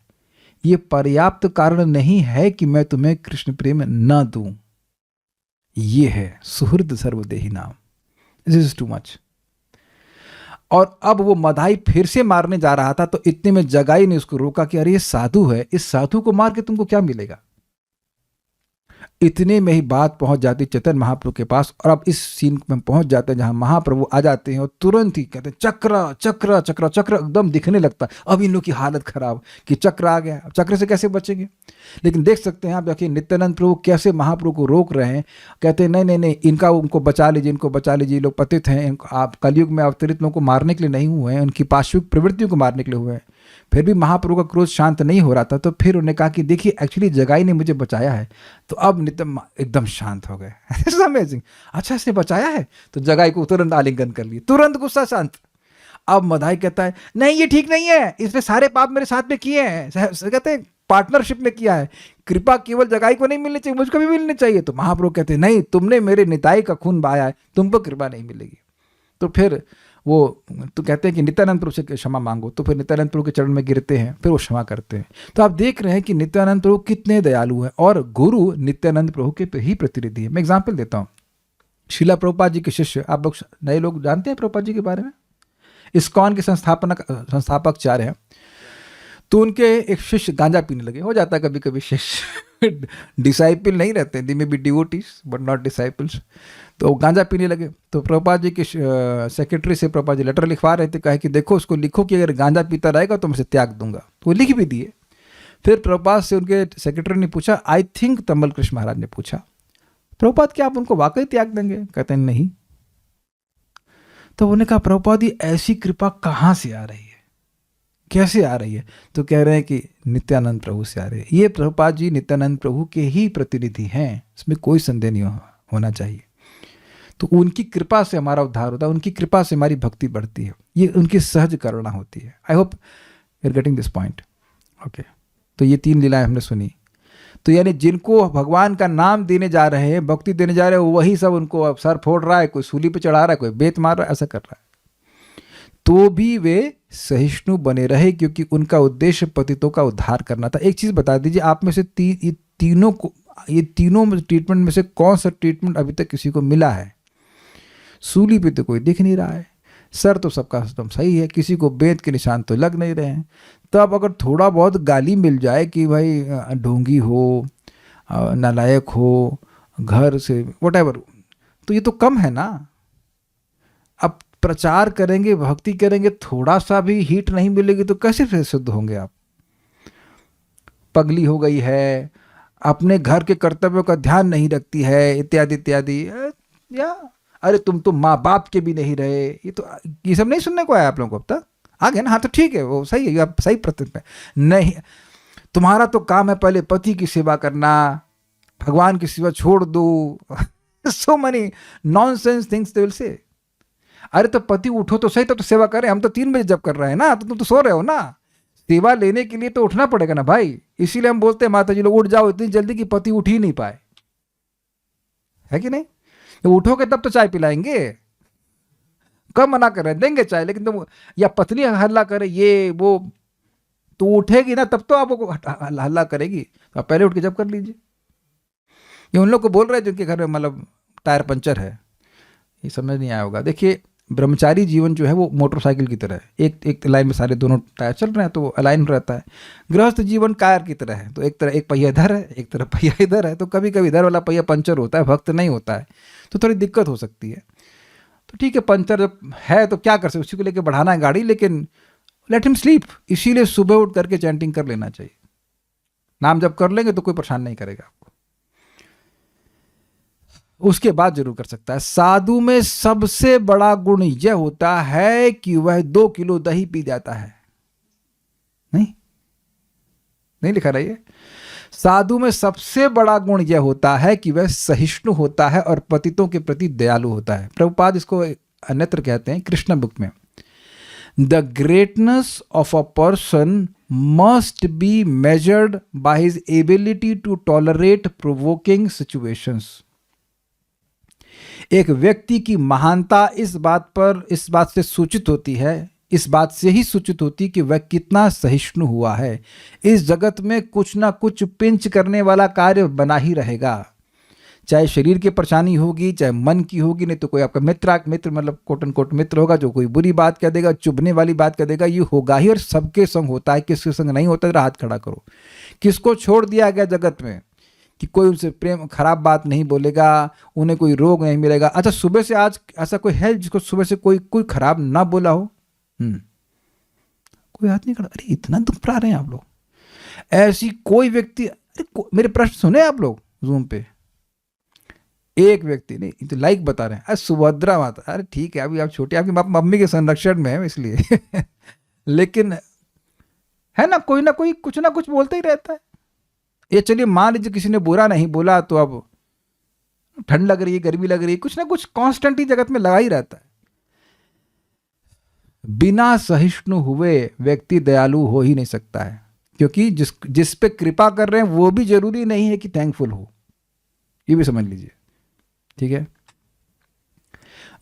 ये पर्याप्त कारण नहीं है कि मैं तुम्हें कृष्ण प्रेम न दूं. ये है सुहृद सर्वदेही नाम. This is too much. और अब वो मधाई फिर से मारने जा रहा था, तो इतने में जगाई ने उसको रोका कि अरे ये साधु है, इस साधु को मार के तुमको क्या मिलेगा. इतने में ही बात पहुंच जाती चैतन्य महाप्रभु के पास. और अब इस सीन में पहुंच जाते हैं जहां महाप्रभु आ जाते हैं, और तुरंत ही कहते हैं चक्र चक्र चक्र. चक्र एकदम दिखने लगता है. अब इन लोग की हालत खराब कि चक्र आ गया. अब चक्र से कैसे बचेंगे? लेकिन देख सकते हैं आप देखिए नित्यानंद प्रभु कैसे महाप्रभु को रोक रहे हैं. कहते हैं नहीं नहीं नहीं, इनका उनको बचा लीजिए, इनको बचा लीजिए, लोग पतित हैं, इनको आप कलयुग में अवतरित लोगों को मारने के लिए नहीं हुए हैं, उनकी पार्श्विक प्रवृत्तियों को मारने के लिए हुए हैं. फिर भी महाप्रभु का क्रोध शांत नहीं हो रहा था. तो फिर उन्होंने कहा कि देखिए एक्चुअली जगाई ने मुझे बचाया है. तो अब नित्य एकदम शांत हो गए. अमेजिंग. अच्छा इसने बचाया है. तो जगाई को तुरंत आलिंगन कर लिए, तुरंत गुस्सा शांत. अब मधाई कहता है नहीं ये ठीक नहीं है, इसमें सारे पाप मेरे साथ में किए हैं. कहते हैं पार्टनरशिप में किया है. कृपा केवल जगाई को नहीं मिलनी चाहिए, मुझको भी मिलनी चाहिए. तो महाप्रभु कहते हैं नहीं, तुमने मेरे निताई का खून बहाया है, तुमको कृपा नहीं मिलेगी. तो फिर वो तो कहते हैं कि नित्यानंद प्रभु से क्षमा मांगो. तो फिर नित्यानंद प्रभु के चरण में गिरते हैं, फिर वो क्षमा करते हैं. तो आप देख रहे हैं कि नित्यानंद प्रभु कितने दयालु हैं, और गुरु नित्यानंद प्रभु के ही प्रतिनिधि है. मैं एग्जाम्पल देता हूँ. शीला प्रभुपाद जी के शिष्य, आप लोग नए लोग जानते हैं प्रभुपाद जी के बारे में? इस्कॉन के संस्थापक चार्य हैं. तो उनके एक शिष्य गांजा पीने लगे. हो जाता है कभी कभी शिष्य डिसाइपल नहीं रहते, they may be devotees but not disciples. तो गांजा पीने लगे. तो प्रभुपाद जी के सेक्रेटरी से प्रभुपाद जी लेटर लिखवा रहे थे, कहे कि देखो उसको लिखो कि अगर गांजा पीता रहेगा तो मैं उसे त्याग दूंगा. तो वो लिख भी दिए. फिर प्रभुपाद से उनके सेक्रेटरी ने पूछा, आई थिंक तम्बल कृष्ण महाराज ने पूछा, प्रभुपाद क्या आप उनको वाकई त्याग देंगे? कहते हैं नहीं. तो उन्होंने कहा प्रभुपाद जी ऐसी कृपा कहाँ से आ रही है, कैसे आ रही है? तो कह रहे हैं कि नित्यानंद प्रभु से आ रही है. ये प्रभुपाद जी नित्यानंद प्रभु के ही प्रतिनिधि हैं, इसमें कोई संदेह नहीं होना चाहिए. तो उनकी कृपा से हमारा उद्धार होता है, उनकी कृपा से हमारी भक्ति बढ़ती है. ये उनकी सहज करुणा होती है. I hope you are getting this point. Okay. तो ये 3 लीलाएं हमने सुनी. तो यानी जिनको भगवान का नाम देने जा रहे हैं, भक्ति देने जा रहे हैं, वही सब उनको सर फोड़ रहा है, कोई सूली पे चढ़ा रहा है, कोई बेत मार रहा है, ऐसा कर रहा है. तो भी वे सहिष्णु बने रहे, क्योंकि उनका उद्देश्य पतितों का उद्धार करना था. एक चीज बता दीजिए, आप में से ये तीनों ट्रीटमेंट में से कौन सा ट्रीटमेंट अभी तक किसी को मिला है? सूली पे तो कोई दिख नहीं रहा है, सर तो सबका एकदम सही है, किसी को बेत के निशान तो लग नहीं रहे हैं. तब अगर थोड़ा बहुत गाली मिल जाए कि भाई ढोंगी हो, नालायक हो, घर से व्हाटएवर, तो ये तो कम है ना. अब प्रचार करेंगे, भक्ति करेंगे, थोड़ा सा भी हीट नहीं मिलेगी तो कैसे फिर शुद्ध होंगे आप? पगली हो गई है, अपने घर के कर्तव्यों का ध्यान नहीं रखती है, इत्यादि इत्यादि. या अरे तुम तो माँ बाप के भी नहीं रहे, ये सब नहीं सुनने को आया आप लोगों को अब तक? आ गया ना? हाँ तो ठीक है, वो सही है, आप सही प्रतित में नहीं. तुम्हारा तो काम है पहले पति की सेवा करना, भगवान की सेवा छोड़ दो. So money nonsense things they will say. अरे तो पति उठो तो सही, तो सेवा करें. हम तो 3 बजे जब कर रहे हैं ना, तो तुम तो सो रहे हो ना. सेवा लेने के लिए तो उठना पड़ेगा ना भाई. इसीलिए हम बोलते हैं माता जी लोग उठ जाओ इतनी जल्दी कि पति उठ ही नहीं पाए, है कि नहीं? तो उठोगे तब तो चाय पिलाएंगे. कब मना कर रहे हैं, देंगे चाय, लेकिन तुम या पत्नी हल्ला करे ये वो, तो उठेगी ना तब तो आपको हल्ला करेगी. तो आप पहले उठ के जब कर लीजिए. ये उन लोग को बोल रहे हैं जिनके घर में मतलब टायर पंचर है, ये समझ नहीं आया होगा। देखिए ब्रह्मचारी जीवन जो है वो मोटरसाइकिल की तरह है, एक लाइन में सारे दोनों टायर चल रहे हैं तो अलाइन रहता है। गृहस्थ जीवन कार की तरह है, तो एक पहिया इधर है, एक तरफ पहिया इधर है, तो कभी कभी इधर वाला पहिया पंचर होता है, भक्त नहीं होता है, तो थोड़ी दिक्कत हो सकती है। तो ठीक है, पंचर जब है तो क्या कर सकते, उसी को लेकर बढ़ाना है गाड़ी, लेकिन लेट हिम स्लीप। इसीलिए सुबह उठ करके चैंटिंग कर लेना चाहिए। नाम जब कर लेंगे तो कोई परेशान नहीं करेगा आपको, उसके बाद जरूर कर सकता है। साधु में सबसे बड़ा गुण यह होता है कि वह 2 किलो दही पी जाता है। नहीं लिखा रही है। साधु में सबसे बड़ा गुण यह होता है कि वह सहिष्णु होता है और पतितों के प्रति दयालु होता है। प्रभुपाद इसको अन्यत्र कहते हैं कृष्ण बुक में, the greatness of a person must be measured by his ability to tolerate provoking situations. एक व्यक्ति की महानता इस बात से सूचित होती है, इस बात से ही सूचित होती कि वह कितना सहिष्णु हुआ है। इस जगत में कुछ ना कुछ पिंच करने वाला कार्य बना ही रहेगा, चाहे शरीर की परेशानी होगी, चाहे मन की होगी, नहीं तो कोई आपका मित्र मतलब कोट एंड कोट मित्र होगा जो कोई बुरी बात कह देगा, चुभने वाली बात कह देगा, ये होगा ही। और सबके संग होता है, किसके संग नहीं होता है, हाथ खड़ा करो। किसको छोड़ दिया गया जगत में कि कोई उनसे प्रेम खराब बात नहीं बोलेगा, उन्हें कोई रोग नहीं मिलेगा। अच्छा, सुबह से आज ऐसा कोई है जिसको सुबह से कोई खराब ना बोला हो? कोई हाथ नहीं खड़ा। अरे इतना दुख पा रहे हैं आप लोग, ऐसी कोई व्यक्ति, अरे मेरे प्रश्न सुने आप लोग जूम पे? एक व्यक्ति नहीं, तो लाइक बता रहे हैं। अरे सुभद्रा माता, अरे ठीक है, अभी आप छोटे, आपकी मम्मी के संरक्षण में है इसलिए लेकिन है ना कोई कुछ ना कुछ बोलते ही रहता है। ये चलिए मान लीजिए किसी ने बुरा नहीं बोला, तो अब ठंड लग रही है, गर्मी लग रही है, कुछ ना कुछ कांस्टेंट ही जगत में लगा ही रहता है। बिना सहिष्णु हुए व्यक्ति दयालु हो ही नहीं सकता है, क्योंकि जिस पे कृपा कर रहे हैं वो भी जरूरी नहीं है कि थैंकफुल हो, ये भी समझ लीजिए, ठीक है।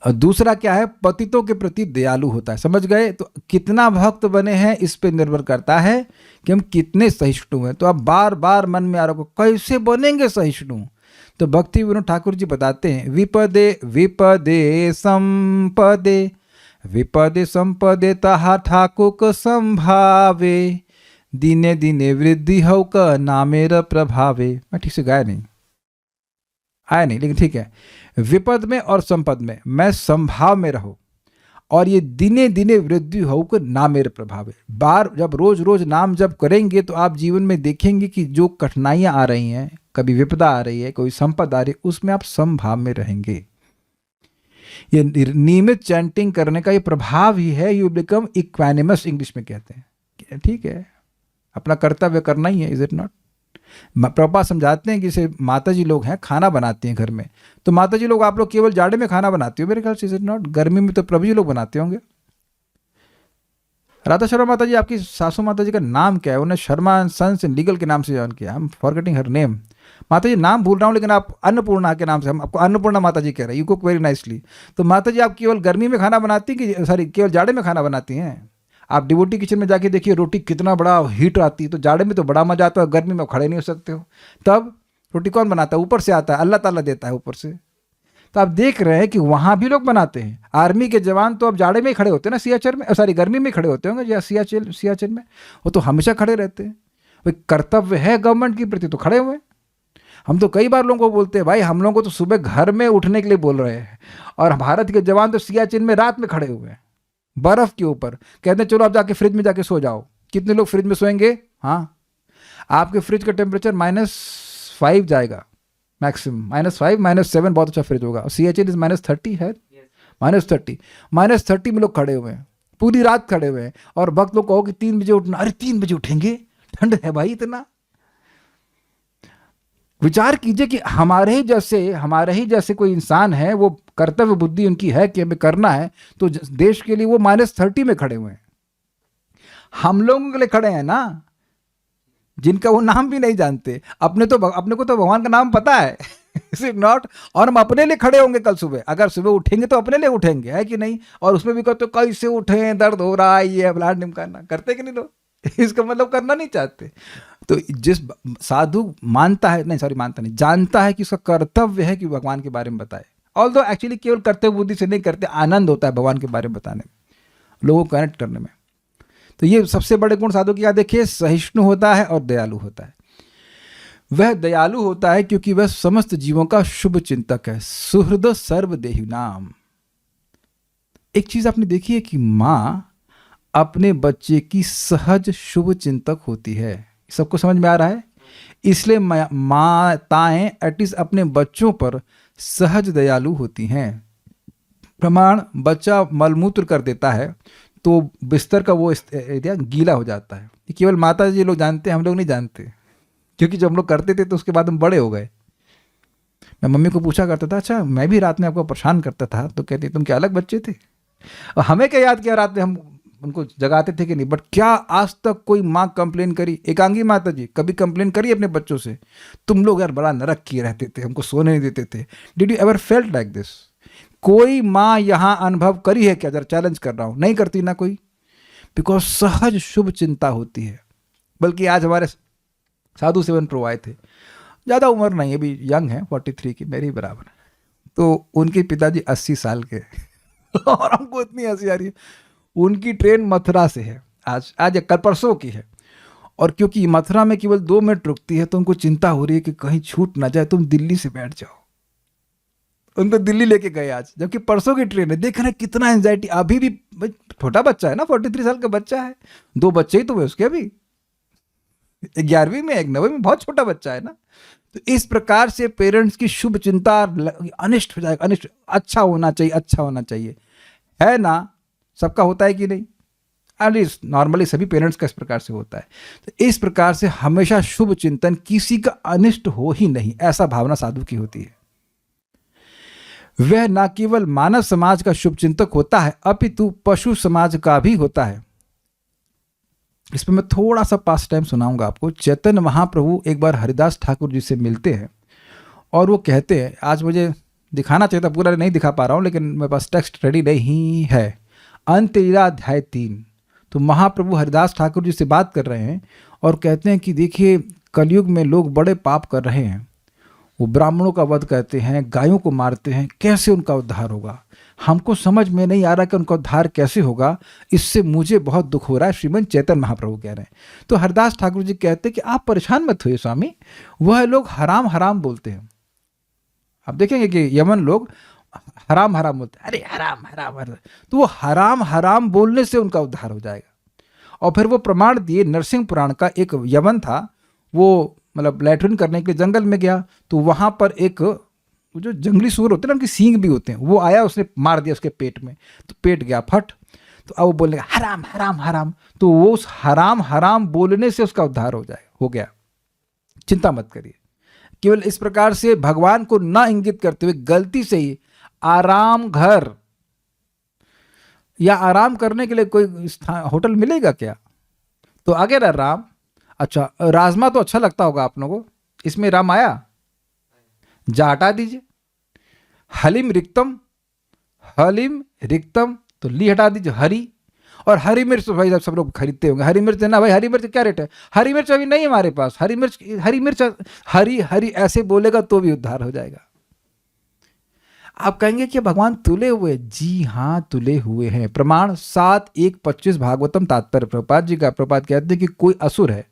और दूसरा क्या है, पतितों के प्रति दयालु होता है। समझ गए? तो कितना भक्त बने हैं इस पे निर्भर करता है कि हम कितने सहिष्णु हैं। तो अब बार बार मन में आ रहा हो कैसे बनेंगे सहिष्णु, तो भक्ति विनोद ठाकुर जी बताते हैं, विपदे विपदे संपदे, विपदे संपदे तहा ठाकुक संभावे, दिने दिने वृद्धि हो क नामेर प्रभावे। मैं ठीक से गाया नहीं, आया नहीं, लेकिन ठीक है। विपद में और संपद में मैं संभाव में रहो, और ये दिने दिने वृद्धि होकर नामेर प्रभावे। बार जब रोज रोज नाम जब करेंगे तो आप जीवन में देखेंगे कि जो कठिनाइयां आ रही हैं, कभी विपदा आ रही है, कोई संपद आ रही है, उसमें आप संभाव में रहेंगे। ये नियमित चैंटिंग करने का ये प्रभाव ही है, यू बिकम इक्वानिमस, इंग्लिश में कहते हैं। ठीक है, अपना कर्तव्य करना ही है, इज इट नॉट? प्रभुपाद समझाते हैं कि जैसे माता जी लोग हैं, खाना बनाती हैं घर में, तो माता जी लोग, आप लोग केवल जाड़े में खाना बनाती हो मेरे ख्याल से, इज इट नॉट? गर्मी में तो प्रभु जी लोग बनाते होंगे। राधा शर्मा माता जी, आपकी सासू माता जी का नाम क्या है? उन्हें शर्मा सन्स एंड लीगल के नाम से जान किया, I am forgetting her name. माता जी नाम भूल रहा हूँ, लेकिन आप अन्नपूर्णा के नाम से, हम आपको अन्नपूर्णा माता जी कह रहे हैं, यू कुक वेरी नाइसली। तो माता जी आप केवल गर्मी में खाना बनाती हैं कि सॉरी केवल जाड़े में खाना बनाती हैं? आप डिवोटी किचन में जाके देखिए, रोटी कितना बड़ा हीट आती है, तो जाड़े में तो बड़ा मजा आता है, गर्मी में खड़े नहीं हो सकते हो। तब रोटी कौन बनाता है? ऊपर से आता है, अल्लाह ताला देता है ऊपर से। तो आप देख रहे हैं कि वहाँ भी लोग बनाते हैं। आर्मी के जवान तो अब जाड़े में ही खड़े होते हैं ना, सियाचिन में, सॉरी गर्मी में ही खड़े होते होंगे, या सियाचिन में, वो तो हमेशा खड़े रहते हैं। भाई कर्तव्य है गवर्नमेंट के प्रति, तो खड़े हुए। हम तो कई बार लोगों को बोलते हैं, भाई हम लोगों को तो सुबह घर में उठने के लिए बोल रहे हैं, और भारत के जवान तो सियाचिन में रात में खड़े हुए हैं, बर्फ के ऊपर, कहते हैं चलो आप जाके फ्रिज में जाके सो जाओ। कितने लोग फ्रिज में सोएंगे? हाँ, आपके फ्रिज का टेम्परेचर -5 जाएगा मैक्सिमम, -5 -7 बहुत अच्छा फ्रिज होगा। सियाचिन इज -30 है, -30 में लोग खड़े हुए हैं, पूरी रात खड़े हुए हैं। और भक्त लोग कहो कि 3 बजे उठना, अरे 3 बजे उठेंगे, ठंड है भाई इतना। विचार कीजिए कि हमारे ही जैसे कोई इंसान है, वो कर्तव्य बुद्धि उनकी है कि हमें करना है, तो देश के लिए वो -30 में खड़े हुए हैं। हम लोगों के लिए खड़े हैं ना, जिनका वो नाम भी नहीं जानते। अपने को तो भगवान का नाम पता है इज इट नॉट? और हम अपने लिए खड़े होंगे कल सुबह, अगर सुबह उठेंगे तो अपने लिए उठेंगे, है कि नहीं? और उसमें भी कहते कैसे उठें, दर्द हो रहा है, ये फलान ढिमकाना, करते कि नहीं लोग? इसका मतलब करना नहीं चाहते। तो जिस साधु मानता है, नहीं सॉरी मानता नहीं, जानता है कि उसका कर्तव्य है कि भगवान के बारे में बताए, ऑल्दो एक्चुअली केवल कर्तव्य बुद्धि से नहीं करते, आनंद होता है भगवान के बारे में बताने में, लोगों को कनेक्ट करने में। तो ये सबसे बड़े गुण साधु की क्या देखिए, सहिष्णु होता है और दयालु होता है। वह दयालु होता है क्योंकि वह समस्त जीवों का शुभ चिंतक है। सुहृद सर्वदेहि नाम। एक चीज आपने देखी है कि माँ अपने बच्चे की सहज शुभ चिंतक होती है। सबको समझ में आ रहा है? इसलिए माताएं एटलीस्ट अपने बच्चों पर सहज दयालु होती हैं। प्रमाण, बच्चा मलमूत्र कर देता है तो बिस्तर का वो एरिया गीला हो जाता है। ये केवल माता जी लोग जानते हैं, हम लोग नहीं जानते, क्योंकि जब हम लोग करते थे तो उसके बाद हम बड़े हो गए। मैं मम्मी को पूछा करता था, अच्छा मैं भी रात में आपको परेशान करता था, तो कहती तुम क्या अलग बच्चे थे? और हमें क्या याद किया रात में हम उनको जगाते थे कि नहीं? बट क्या आज तक कोई माँ कंप्लेन करी? एकांगी माता जी कभी कंप्लेन करी अपने बच्चों से, तुम लोग यार बड़ा नरक किए रहते थे, हमको सोने नहीं देते थे? Did you ever felt like this? कोई माँ यहाँ अनुभव करी है क्या? जरा चैलेंज कर रहा हूँ, नहीं करती ना कोई, बिकॉज सहज शुभ चिंता होती है। बल्कि आज हमारे साधु सेवन प्रो आए थे, ज़्यादा उम्र नहीं है, अभी यंग है, 43 की, मेरी बराबर। तो उनके पिताजी 80 साल के और हमको इतनी हंसी आ रही है। उनकी ट्रेन मथुरा से है, आज कल परसों की है, और क्योंकि मथुरा में केवल 2 मिनट रुकती है तो उनको चिंता हो रही है कि कहीं छूट ना जाए, तुम दिल्ली से बैठ जाओ। उनको दिल्ली लेके गए आज, जबकि परसों की ट्रेन है। देख रहे कितना एंजाइटी। अभी भी छोटा बच्चा है ना, 43 साल का बच्चा है, 2 बच्चे ही तो हुए उसके, अभी 11वीं में, 9वीं में, बहुत छोटा बच्चा है ना। तो इस प्रकार से पेरेंट्स की शुभ चिंता, अनिष्ट हो जाएगा, अनिष्ट, अच्छा होना चाहिए, अच्छा होना चाहिए, है ना? सबका होता है कि नहीं? एटलीस्ट नॉर्मली सभी पेरेंट्स का इस प्रकार से होता है। तो इस प्रकार से हमेशा शुभ चिंतन, किसी का अनिष्ट हो ही नहीं, ऐसा भावना साधु की होती है। वह न केवल मानव समाज का शुभ चिंतक होता है, अपितु पशु समाज का भी होता है। इस पर मैं थोड़ा सा पास्ट टाइम सुनाऊंगा आपको। चैतन्य महाप्रभु एक बार हरिदास ठाकुर जी से मिलते हैं और वो कहते हैं, आज मुझे दिखाना चाहिए था, पूरा नहीं दिखा पा रहा हूँ, लेकिन मेरे पास टेक्स्ट रेडी नहीं है। अंतलीला अध्याय 3। तो महाप्रभु हरिदास ठाकुर जी से बात कर रहे हैं और कहते हैं कि देखिए कलयुग में लोग बड़े पाप कर रहे हैं, वो ब्राह्मणों का वध करते हैं, गायों को मारते हैं, कैसे उनका उद्धार होगा? हमको समझ में नहीं आ रहा कि उनका उद्धार कैसे होगा, इससे मुझे बहुत दुख हो रहा है, श्रीमन चैतन्य महाप्रभु कह रहे हैं। तो हरदास ठाकुर जी कहते हैं कि आप परेशान मत होइए स्वामी, वह लोग हराम हराम बोलते हैं। आप देखेंगे कि यमन लोग हराम हराम बोलते हैं, अरे हराम हराम हराम, तो वो हराम हराम बोलने से उनका उद्धार हो जाएगा। और फिर वो प्रमाण दिए। नरसिंह पुराण का एक यमन था, वो मतलब लैट्रिन करने के लिए जंगल में गया, तो वहां पर एक जो जंगली सूअर होते हैं ना, उनके सींग भी होते हैं, वो आया, उसने मार दिया उसके पेट में, तो पेट गया फट। तो अब वो बोलने लगा हराम हराम हराम, तो वो उस हराम हराम बोलने से उसका उद्धार हो गया। चिंता मत करिए। केवल इस प्रकार से भगवान को ना इंगित करते हुए गलती से ही आराम घर या आराम करने के लिए कोई होटल मिलेगा क्या? तो आगे रहा राम। अच्छा, राजमा तो अच्छा लगता होगा आप लोगों को, इसमें राम आया? जा हटा दीजिए। हलीम रिक्तम, तो ली हटा दीजिए, हरी। और हरी मिर्च तो भाई सब लोग खरीदते होंगे, हरी मिर्च है ना भाई, हरी मिर्च क्या रेट है? हरी मिर्च अभी नहीं हमारे पास, हरी मिर्च हरी ऐसे बोलेगा तो भी उद्धार हो जाएगा। आप कहेंगे कि भगवान तुले हुए, जी हाँ तुले हुए हैं। प्रमाण 7:1-25 भागवतम तात्पर्य प्रभुपाद जी का। प्रभुपाद कहते हैं कि कोई असुर है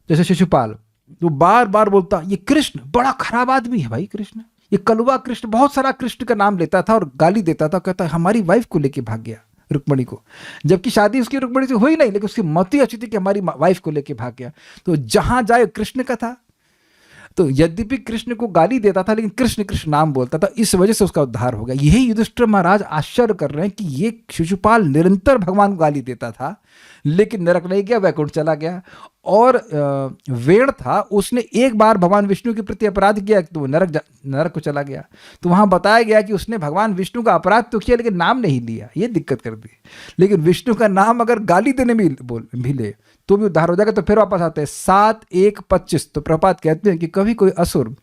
जैसे शिशुपाल, तो बार बार बोलता ये कृष्ण बड़ा खराब आदमी है भाई, कृष्ण ये कलुआ कृष्ण, बहुत सारा कृष्ण का नाम लेता था और गाली देता था। कहता है हमारी वाइफ को लेके भाग गया, रुक्मणी को, जबकि शादी उसकी रुक्मणी से हुई नहीं, लेकिन उसकी मति अच्छी थी कि हमारी वाइफ को लेके भाग गया। तो जहां जाए कृष्ण का था। तो यद्यपि कृष्ण को गाली देता था, लेकिन कृष्ण कृष्ण नाम बोलता था, इस वजह से उसका उद्धार हो गया। यही युधिष्ठिर महाराज आश्चर्य कर रहे हैं कि ये शिशुपाल निरंतर भगवान को गाली देता था, लेकिन नरक नहीं गया, वैकुंठ चला गया। और वेड़ था, उसने एक बार भगवान विष्णु के प्रति अपराध किया तो वो नरक को चला गया। तो वहां बताया गया कि उसने भगवान विष्णु का अपराध तो किया, लेकिन नाम नहीं लिया, ये दिक्कत कर दी। लेकिन विष्णु का नाम अगर गाली देने में भी ले तो भी उद्धार हो जाएगा। तो फिर वापस आते हैं 7:1-25। तो प्रभुपाद कहते हैं कि कभी कोई असुर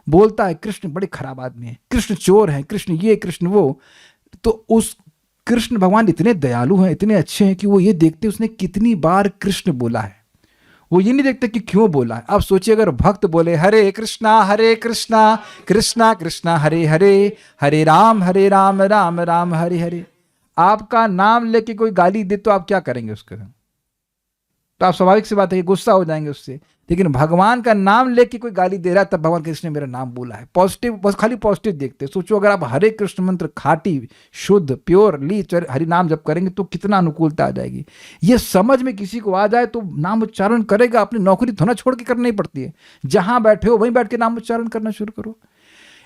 बोलता है कृष्ण बड़े खराब आदमी है, कृष्ण चोर है, कृष्ण ये कृष्ण वो, तो उस कृष्ण भगवान इतने दयालु हैं, इतने अच्छे हैं कि वो ये देखते उसने कितनी बार कृष्ण बोला है, वो ये नहीं देखते कि क्यों बोला है। अब सोचिए अगर भक्त बोले हरे कृष्णा कृष्णा कृष्णा हरे हरे, हरे राम राम राम हरे हरे। आपका नाम लेके कोई गाली दे तो आप क्या करेंगे उसके? तो आप स्वाभाविक सी बात है कि गुस्सा हो जाएंगे उससे। लेकिन भगवान का नाम लेके कोई गाली दे रहा है तब भगवान कृष्ण ने मेरा नाम बोला है। पॉजिटिव, बस खाली पॉजिटिव देखते। सोचो अगर आप हरे कृष्ण मंत्र खाटी शुद्ध प्योरली हरि नाम जब करेंगे तो कितना अनुकूलता आ जाएगी। ये समझ में किसी को आ जाए तो नाम उच्चारण करेगा। अपनी नौकरी थोड़ा छोड़ के करनी पड़ती है, जहां बैठे हो वहीं बैठ के नाम उच्चारण करना शुरू करो।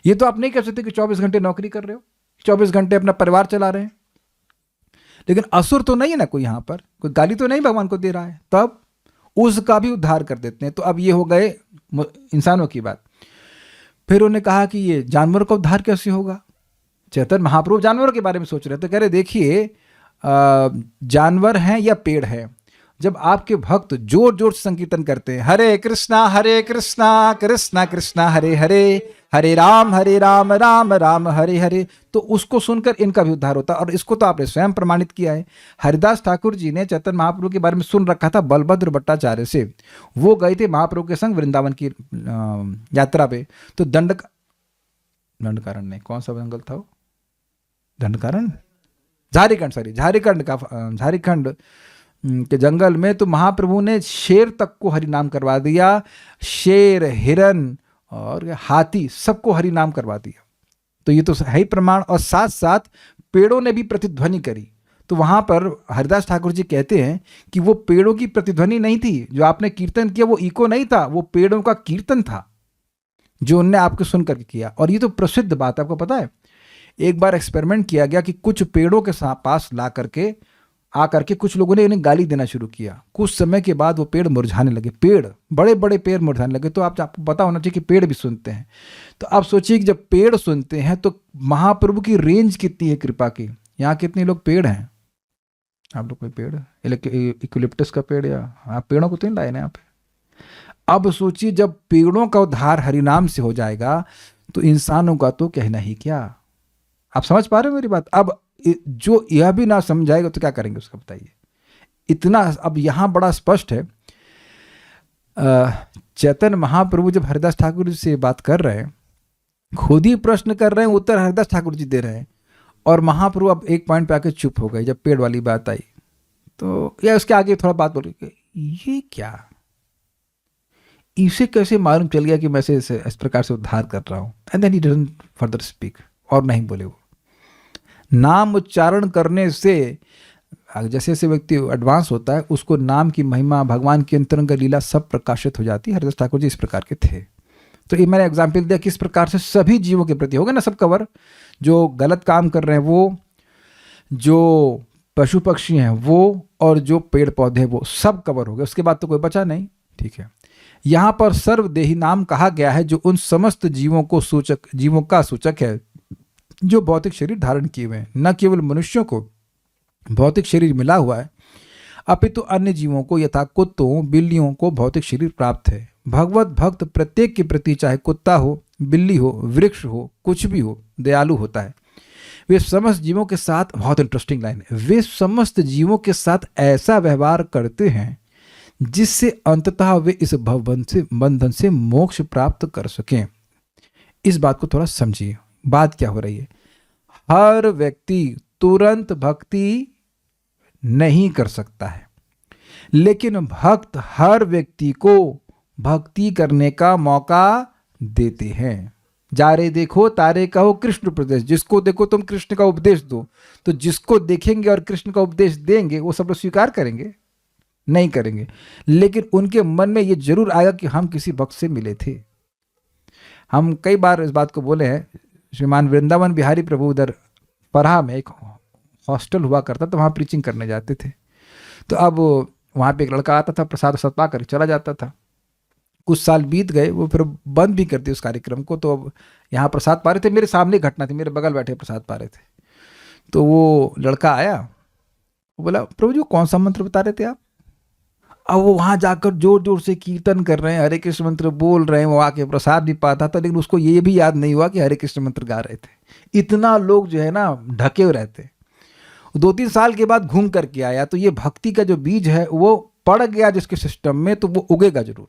ये तो आप नहीं कह सकते कि 24 घंटे नौकरी कर रहे हो, 24 घंटे अपना परिवार चला रहे हैं। लेकिन असुर तो नहीं है ना कोई, यहां पर कोई गाली तो नहीं भगवान को दे रहा है, तब उसका भी उद्धार कर देते हैं। तो अब ये हो गए इंसानों की बात। फिर उन्होंने कहा कि ये जानवरों का उद्धार कैसे होगा? चैतन्य महाप्रभु जानवरों के बारे में सोच रहे थे। कह रहे देखिए जानवर हैं या पेड़ हैं, जब आपके भक्त जोर जोर से संकीर्तन करते हैं हरे कृष्णा कृष्णा कृष्णा हरे हरे, हरे राम राम राम हरे हरे, तो उसको सुनकर इनका भी उद्धार होता। और इसको तो आपने स्वयं प्रमाणित किया है। हरिदास ठाकुर जी ने चैतन्य महाप्रभु के बारे में सुन रखा था बलभद्र भट्टाचार्य से। वो गए थे महाप्रभु के संग वृंदावन की यात्रा पे। तो दंडकारण्य नहीं, कौन सा जंगल था वो? दंडकारण्य, झारखंड के जंगल में। तो महाप्रभु ने शेर तक को हरि नाम करवा दिया, शेर, हिरन और हाथी सबको हरि नाम करवा दिया। तो ये तो है ही प्रमाण। और साथ साथ पेड़ों ने भी प्रतिध्वनि करी। तो वहां पर हरिदास ठाकुर जी कहते हैं कि वो पेड़ों की प्रतिध्वनि नहीं थी, जो आपने कीर्तन किया वो इको नहीं था, वो पेड़ों का कीर्तन था जो उनने आपको सुन करके किया। और ये तो प्रसिद्ध बात है, आपको पता है एक बार एक्सपेरिमेंट किया गया कि कुछ पेड़ों के पास ला करके आकर के कुछ लोगों ने उन्हें गाली देना शुरू किया। कुछ समय के बाद वो पेड़ मुरझाने लगे, पेड़ बड़े बड़े पेड़ मुरझाने लगे। तो आपको पता होना चाहिए कि पेड़ भी सुनते हैं। तो आप सोचिए कि जब पेड़ सुनते हैं तो महाप्रभु की रेंज कितनी है कृपा की। यहाँ कितने लोग पेड़ हैं? आप लोग कोई पेड़, इक्विलिप्टस का पेड़, या आप पेड़ों को तो नहीं लाए ना यहाँ पे। अब सोचिए जब पेड़ों का उद्धार हरिनाम से हो जाएगा तो इंसानों का तो कहना ही क्या। आप समझ पा रहे हो मेरी बात? अब जो यह भी ना समझाएगा तो क्या करेंगे उसका बताइए। इतना अब यहां बड़ा स्पष्ट है। चैतन्य महाप्रभु जब हरिदास ठाकुर जी से बात कर रहे हैं, खुद ही प्रश्न कर रहे हैं, उत्तर हरिदास ठाकुर जी दे रहे हैं। और महाप्रभु अब एक पॉइंट पे आके चुप हो गए जब पेड़ वाली बात आई। तो या उसके आगे थोड़ा बात बोल रहे, ये क्या, इसे कैसे मालूम चल गया कि मैं से इस प्रकार से उद्धार कर रहा हूं? And then he doesn't further speak, और नहीं बोले वो। नाम उच्चारण करने से जैसे जैसे व्यक्ति एडवांस होता है उसको नाम की महिमा, भगवान की अंतरंग लीला सब प्रकाशित हो जाती है। हरिदास ठाकुर जी इस प्रकार के थे। तो ये मैंने एग्जाम्पल दिया किस प्रकार से सभी जीवों के प्रति होगा ना सब कवर। जो गलत काम कर रहे हैं वो, जो पशु पक्षी हैं वो, और जो पेड़ पौधे हैं वो, सब कवर हो गए। उसके बाद तो कोई बचा नहीं। ठीक है, यहाँ पर सर्वदेही नाम कहा गया है जो उन समस्त जीवों का सूचक है जो भौतिक शरीर धारण किए हुए हैं। न केवल मनुष्यों को भौतिक शरीर मिला हुआ है, अपितु अन्य जीवों को यथा कुत्तों बिल्लियों को भौतिक शरीर प्राप्त है। भगवत भक्त प्रत्येक के प्रति, चाहे कुत्ता हो, बिल्ली हो, वृक्ष हो, कुछ भी हो, दयालु होता है। वे समस्त जीवों के साथ, बहुत इंटरेस्टिंग लाइन है, वे समस्त जीवों के साथ ऐसा व्यवहार करते हैं जिससे अंततः वे इस बंधन से मोक्ष प्राप्त कर सकें। इस बात को थोड़ा समझिए। बात क्या हो रही है? हर व्यक्ति तुरंत भक्ति नहीं कर सकता है, लेकिन भक्त हर व्यक्ति को भक्ति करने का मौका देते हैं। जा रे देखो तारे कहो कृष्ण प्रदेश, जिसको देखो तुम कृष्ण का उपदेश दो। तो जिसको देखेंगे और कृष्ण का उपदेश देंगे वो सब लोग स्वीकार करेंगे? नहीं करेंगे। लेकिन उनके मन में ये जरूर आएगा कि हम किसी भक्त से मिले थे। हम कई बार इस बात को बोले हैं। श्रीमान वृंदावन बिहारी प्रभु उधर परहा में एक हॉस्टल हुआ करता, तो वहाँ प्रीचिंग करने जाते थे। तो अब वहाँ पे एक लड़का आता था, प्रसाद सत्पा कर चला जाता था। कुछ साल बीत गए, वो फिर बंद भी कर दिए उस कार्यक्रम को। तो अब यहाँ प्रसाद पा रहे थे, मेरे सामने घटना थी, मेरे बगल बैठे प्रसाद पा रहे थे। तो वो लड़का आया, वो बोला प्रभु जी कौन सा मंत्र बता रहे थे आप? अब वो वहाँ जाकर जोर जोर से कीर्तन कर रहे हैं, हरे कृष्ण मंत्र बोल रहे हैं। वो आके प्रसाद भी पाता था, लेकिन उसको ये भी याद नहीं हुआ कि हरे कृष्ण मंत्र गा रहे थे। इतना लोग जो है ना ढके हुए रहते। 2-3 साल के बाद घूम करके आया, तो ये भक्ति का जो बीज है वो पड़ गया जिसके सिस्टम में तो वो उगेगा जरूर।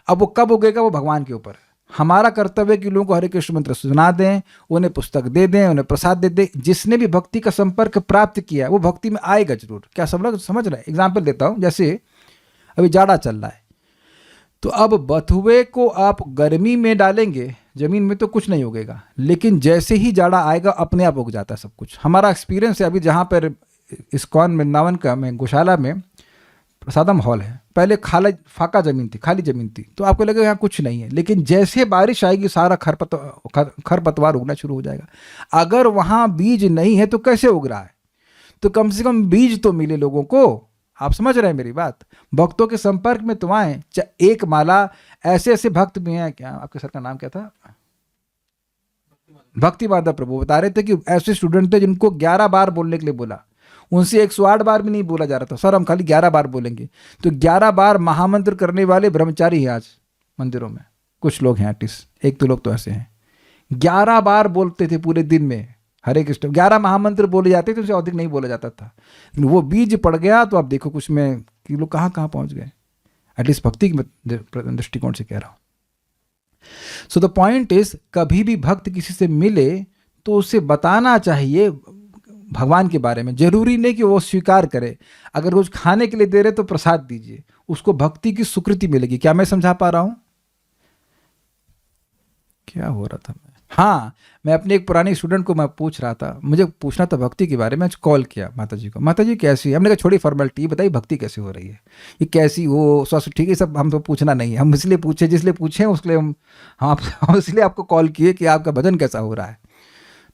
अब वो कब उगेगा, वो भगवान के ऊपर है। हमारा कर्तव्य है कि लोगों को हरे कृष्ण मंत्र सुना दें, उन्हें पुस्तक दे दें, उन्हें प्रसाद दे दें। जिसने भी भक्ति का संपर्क प्राप्त किया वो भक्ति में आएगा जरूर। क्या सब लोग समझ रहे हैं? एग्जाम्पल देता हूँ, जैसे अभी जाड़ा चल रहा है, तो अब बथुए को आप गर्मी में डालेंगे जमीन में तो कुछ नहीं उगेगा, लेकिन जैसे ही जाड़ा आएगा अपने आप उग जाता है सब कुछ। हमारा एक्सपीरियंस है। अभी जहाँ पर इस्कॉन वृंदावन का में गौशाला में प्रसादम हॉल है, पहले फाका जमीन थी, खाली जमीन थी, तो आपको लगेगा यहाँ कुछ नहीं है, लेकिन जैसे बारिश आएगी सारा खरपतवार उगना शुरू हो जाएगा। अगर वहाँ बीज नहीं है तो कैसे उग रहा है? तो कम से कम बीज तो मिले लोगों को। आप समझ रहे हैं मेरी बात? भक्तों के संपर्क में तो आए। एक माला ऐसे ऐसे भक्त भी हैं, क्या आपके सर का नाम क्या था? भक्ति माधव प्रभु बता रहे थे कि ऐसे स्टूडेंट थे जिनको 11 बार बोलने के लिए बोला, उनसे 108 बार भी नहीं बोला जा रहा था। सर हम खाली 11 बार बोलेंगे। तो 11 बार महामंत्र करने वाले ब्रह्मचारी हैं आज मंदिरों में, कुछ लोग हैं आर्टिस्ट, 1-2 लोग तो ऐसे हैं। 11 बार बोलते थे पूरे दिन में हरे कृष्ण, 11 महामंत्र बोले जाते थे, उससे अधिक नहीं बोला जाता था। लेकिन वो बीज पड़ गया तो आप देखो कुछ में कि लोग कहाँ कहाँ पहुँच गए। एटलीस्ट भक्ति के दृष्टिकोण से कह रहा हूँ। सो द पॉइंट इज, कभी भी भक्त किसी से मिले तो उसे बताना चाहिए भगवान के बारे में। जरूरी नहीं कि वो स्वीकार करे। अगर कुछ खाने के लिए दे रहे तो प्रसाद दीजिए, उसको भक्ति की स्वीकृति मिलेगी। क्या मैं समझा पा रहा हूं? क्या हो रहा था? हाँ, मैं अपने एक पुराने स्टूडेंट को मैं पूछ रहा था, मुझे पूछना था भक्ति के बारे में। कॉल किया माता जी को, माता जी कैसी है? हमने कहा छोड़ी फॉर्मेलिटी, बताइए भक्ति कैसे हो रही है, ये कैसी हो, स्वास्थ्य ठीक है, सब हम तो पूछना नहीं है। हम इसलिए पूछे, जिसलिए पूछे उसके लिए हम इसलिए आपको कॉल किए कि आपका भजन कैसा हो रहा है।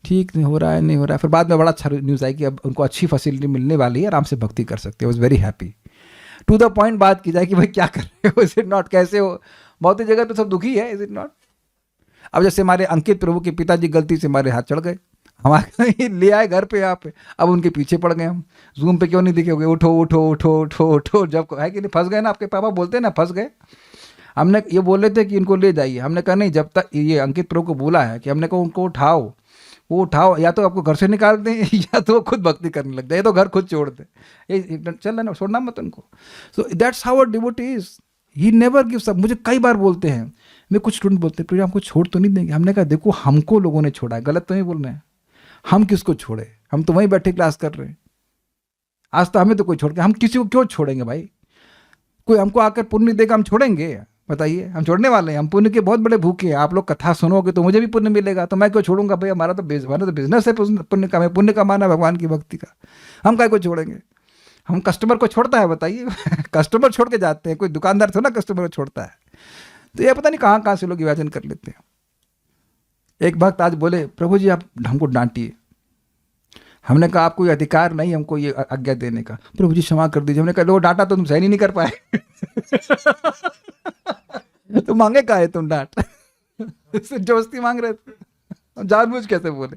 ठीक नहीं हो रहा है, नहीं हो रहा है। फिर बाद में बड़ा अच्छा न्यूज़ आई कि अब उनको अच्छी फैसिलिटी मिलने वाली है, आराम से भक्ति कर सकते हैं। Was very happy. To the point बात की जाए कि भाई क्या कर रहे हो, इज इट नॉट, कैसे हो? बहुत ही जगह तो सब दुखी है, इज इट नॉट? अब जैसे हमारे अंकित प्रभु के पिताजी गलती से हमारे हाथ चढ़ गए, हमारे ले आए घर पे, यहाँ पे, अब उनके पीछे पड़ गए हम। जूम पे क्यों नहीं दिखे, उठो उठो उठो उठो उठो, जब है कि नहीं, फंस गए ना, आपके पापा बोलते हैं ना फंस गए। हमने ये बोल रहे थे कि इनको ले जाइए, हमने कहा नहीं, जब तक ये अंकित प्रभु को बोला है कि हमने कहा उनको उठाओ, वो उठाओ, या तो आपको घर से निकाल दें या तो वो खुद भक्ति करने लग जाए, या तो घर खुद छोड़ दें, ये चल रहा ना, छोड़ना मत उनको। So that's how a devotee is, he never gives up. मुझे कई बार बोलते हैं, मैं कुछ स्टूडेंट बोलते हैं हमको छोड़ तो नहीं देंगे। हमने कहा देखो हमको लोगों ने छोड़ा है, गलत तो नहीं बोल रहे हैं, हम किसको छोड़े? हम तो वहीं बैठे क्लास कर रहे हैं। आज तो हमें तो कोई छोड़ के, हम किसी को क्यों छोड़ेंगे भाई? कोई हमको आकर पुण्य देगा, हम छोड़ेंगे? बताइए, हम छोड़ने वाले हैं? हम पुण्य के बहुत बड़े भूखे हैं। आप लोग कथा सुनोगे तो मुझे भी पुण्य मिलेगा, तो मैं क्यों छोड़ूंगा भाई? हमारा तो बिजनेस है पुण्य का, मैं पुण्य कमाना भगवान की भक्ति का, हम काय को छोड़ेंगे? हम कस्टमर को छोड़ता है बताइए? कस्टमर छोड़ के जाते हैं, कोई दुकानदार थोड़ा कस्टमर को छोड़ता है। तो ये पता नहीं कहाँ कहाँ से लोग विभाजन कर लेते हैं। एक भक्त आज बोले, प्रभु जी आप हमको डांटिए। हमने कहा आपको ये अधिकार नहीं हमको ये आज्ञा देने का। प्रभु जी क्षमा कर दीजिए। हमने कहा लो डांटा तो तुम सहन ही नहीं कर पाए। तो मांगे का है तुम डांट? जबरदस्ती मांग रहे थे, जानबूझ कैसे बोले?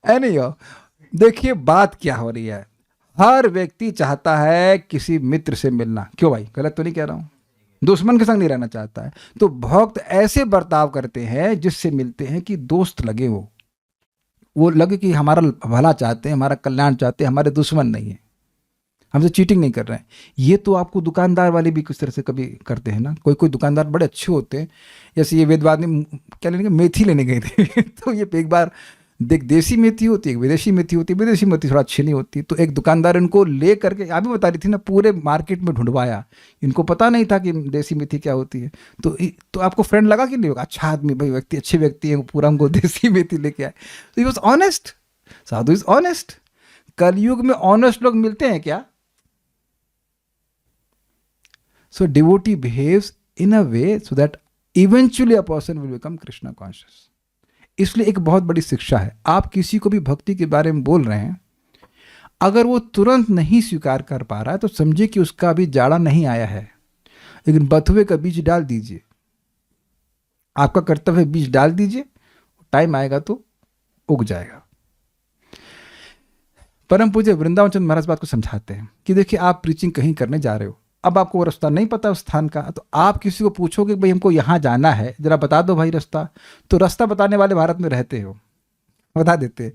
नहीं, देखिए बात क्या हो रही है। हर व्यक्ति चाहता है किसी मित्र से मिलना। क्यों भाई, गलत तो नहीं कह रहा हूं? दुश्मन के संग नहीं रहना चाहता है। तो भक्त ऐसे बर्ताव करते हैं जिससे मिलते हैं कि दोस्त लगे, वो लगे कि हमारा भला चाहते हैं, हमारा कल्याण चाहते हैं, हमारे दुश्मन नहीं है, हमसे चीटिंग नहीं कर रहे हैं। ये तो आपको दुकानदार वाले भी किस तरह से कभी करते हैं ना। कोई कोई दुकानदार बड़े अच्छे होते हैं, जैसे ये वेदवाद में क्या लेने गए, मेथी लेने गए थे। तो ये एक बार देसी मेथी होती है, विदेशी मेथी होती है, विदेशी मेथी थोड़ा अच्छी नहीं होती। तो एक दुकानदार इनको ले करके, आप भी बता रही थी ना, पूरे मार्केट में ढूंढवाया, इनको पता नहीं था कि देसी मेथी क्या होती है। तो आपको फ्रेंड लगा कि नहीं होगा? अच्छा आदमी भाई, व्यक्ति अच्छे व्यक्ति है, पूरा हमको देसी मेथी लेके आए। तो he was honest, sadhu is honest. कलयुग में ऑनेस्ट लोग मिलते हैं क्या? So devotee behaves in a way so that eventually a person will become Krishna conscious. इसलिए एक बहुत बड़ी शिक्षा है, आप किसी को भी भक्ति के बारे में बोल रहे हैं, अगर वो तुरंत नहीं स्वीकार कर पा रहा है तो समझिए कि उसका अभी जाड़ा नहीं आया है। लेकिन बथुए का बीज डाल दीजिए, आपका कर्तव्य है, बीज डाल दीजिए, टाइम आएगा तो उग जाएगा। परम पूज्य वृंदावन चंद्र महाराज बात को समझाते हैं कि देखिए आप प्रीचिंग कहीं करने जा रहे हो, अब आपको वो रास्ता नहीं पता उस स्थान का, तो आप किसी को पूछोगे भाई हमको यहाँ जाना है, जरा बता दो भाई रास्ता। तो रास्ता बताने वाले भारत में रहते हो, बता देते।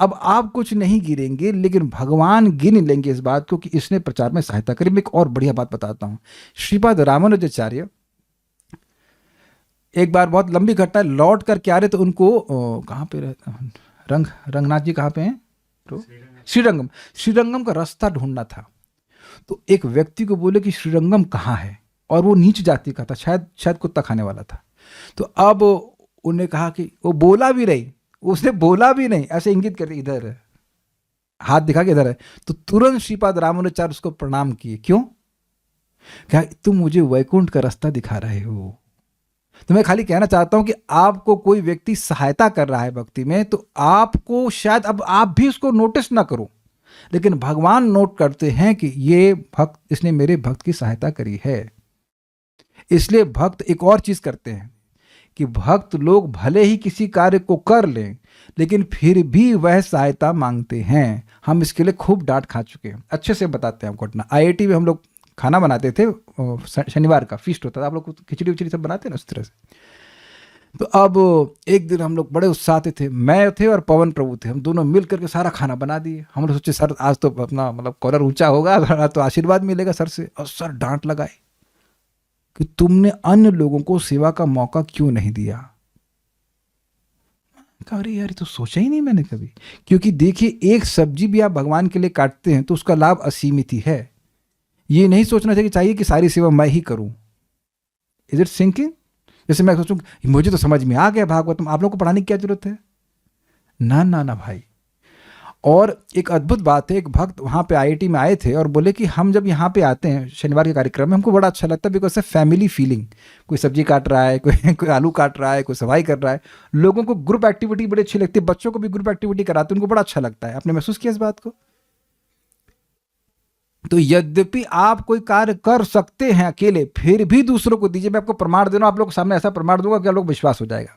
अब आप कुछ नहीं गिरेंगे, लेकिन भगवान गिन लेंगे इस बात को कि इसने प्रचार में सहायता करी। मैं एक और बढ़िया बात बताता हूँ। श्रीपाद रामानुजाचार्य एक बार, बहुत लंबी घटना, लौट कर क्या रहे तो उनको कहाँ पे रहता, रंगनाथ जी कहाँ पे हैं, तो श्रीरंगम का रास्ता ढूंढना था। तो एक व्यक्ति को बोले कि श्रीरंगम कहाँ है, और वो नीच जाति का था, शायद कुत्ता खाने वाला था। तो अब उन्हें कहा कि वो बोला भी नहीं, उसने बोला भी नहीं, ऐसे इंगित करके इधर है, हाथ दिखा के इधर है। तो तुरंत श्रीपाद रामानुजाचार्य उसको प्रणाम किए। क्यों? क्या तुम मुझे वैकुंठ का रास्ता दिखा रहे हो। तो मैं खाली कहना चाहता हूं कि आपको कोई व्यक्ति सहायता कर रहा है भक्ति में, तो आपको शायद अब आप भी उसको नोटिस ना करो, लेकिन भगवान नोट करते हैं कि ये भक्त, इसने मेरे भक्त की सहायता करी है। इसलिए भक्त एक और चीज करते हैं कि भक्त लोग भले ही किसी कार्य को कर लें, लेकिन फिर भी वह सहायता मांगते हैं। हम इसके लिए खूब डांट खा चुके हैं। अच्छे से बताते हैं आपको घटना। IIT में हम लोग खाना बनाते थे, शनिवार का फीस्ट होता था, आप लोग खिचड़ी उचड़ी सब बनाते हैं ना उस तरह से। तो अब एक दिन हम लोग बड़े उत्साह थे, मैं थे और पवन प्रभु थे, हम दोनों मिल करके सारा खाना बना दिए। हम लोग सोचे सर आज तो अपना मतलब कॉलर ऊंचा होगा तो आशीर्वाद मिलेगा सर से। और सर डांट लगाए कि तुमने अन्य लोगों को सेवा का मौका क्यों नहीं दिया। अरे यार ये तो सोचा ही नहीं मैंने कभी। क्योंकि देखिए, एक सब्जी भी आप भगवान के लिए काटते हैं तो उसका लाभ असीमित ही है। ये नहीं सोचना चाहिए कि सारी सेवा मैं ही करूं। Is it sinking? जैसे मैं सोचूं मुझे तो समझ में आ गया भागवतम, आप लोगों को पढ़ाने की क्या जरूरत है। ना ना ना भाई। और एक अद्भुत बात है, एक भक्त वहाँ पे IIT में आए थे और बोले कि हम जब यहाँ पे आते हैं शनिवार के कार्यक्रम में, हमको बड़ा अच्छा लगता है, बिकॉज फैमिली फीलिंग। कोई सब्जी काट रहा है, कोई आलू काट रहा है, कोई सफाई कर रहा है। लोगों को ग्रुप एक्टिविटी बड़ी अच्छी लगती है, बच्चों को भी ग्रुप एक्टिविटी कराते हैं, उनको बड़ा अच्छा लगता है। आपने महसूस किया इस बात को? तो यद्यपि आप कोई कार्य कर सकते हैं अकेले, फिर भी दूसरों को दीजिए। मैं आपको प्रमाण दे रहा हूं, आप लोग के सामने ऐसा प्रमाण दूंगा कि आप लोग विश्वास हो जाएगा।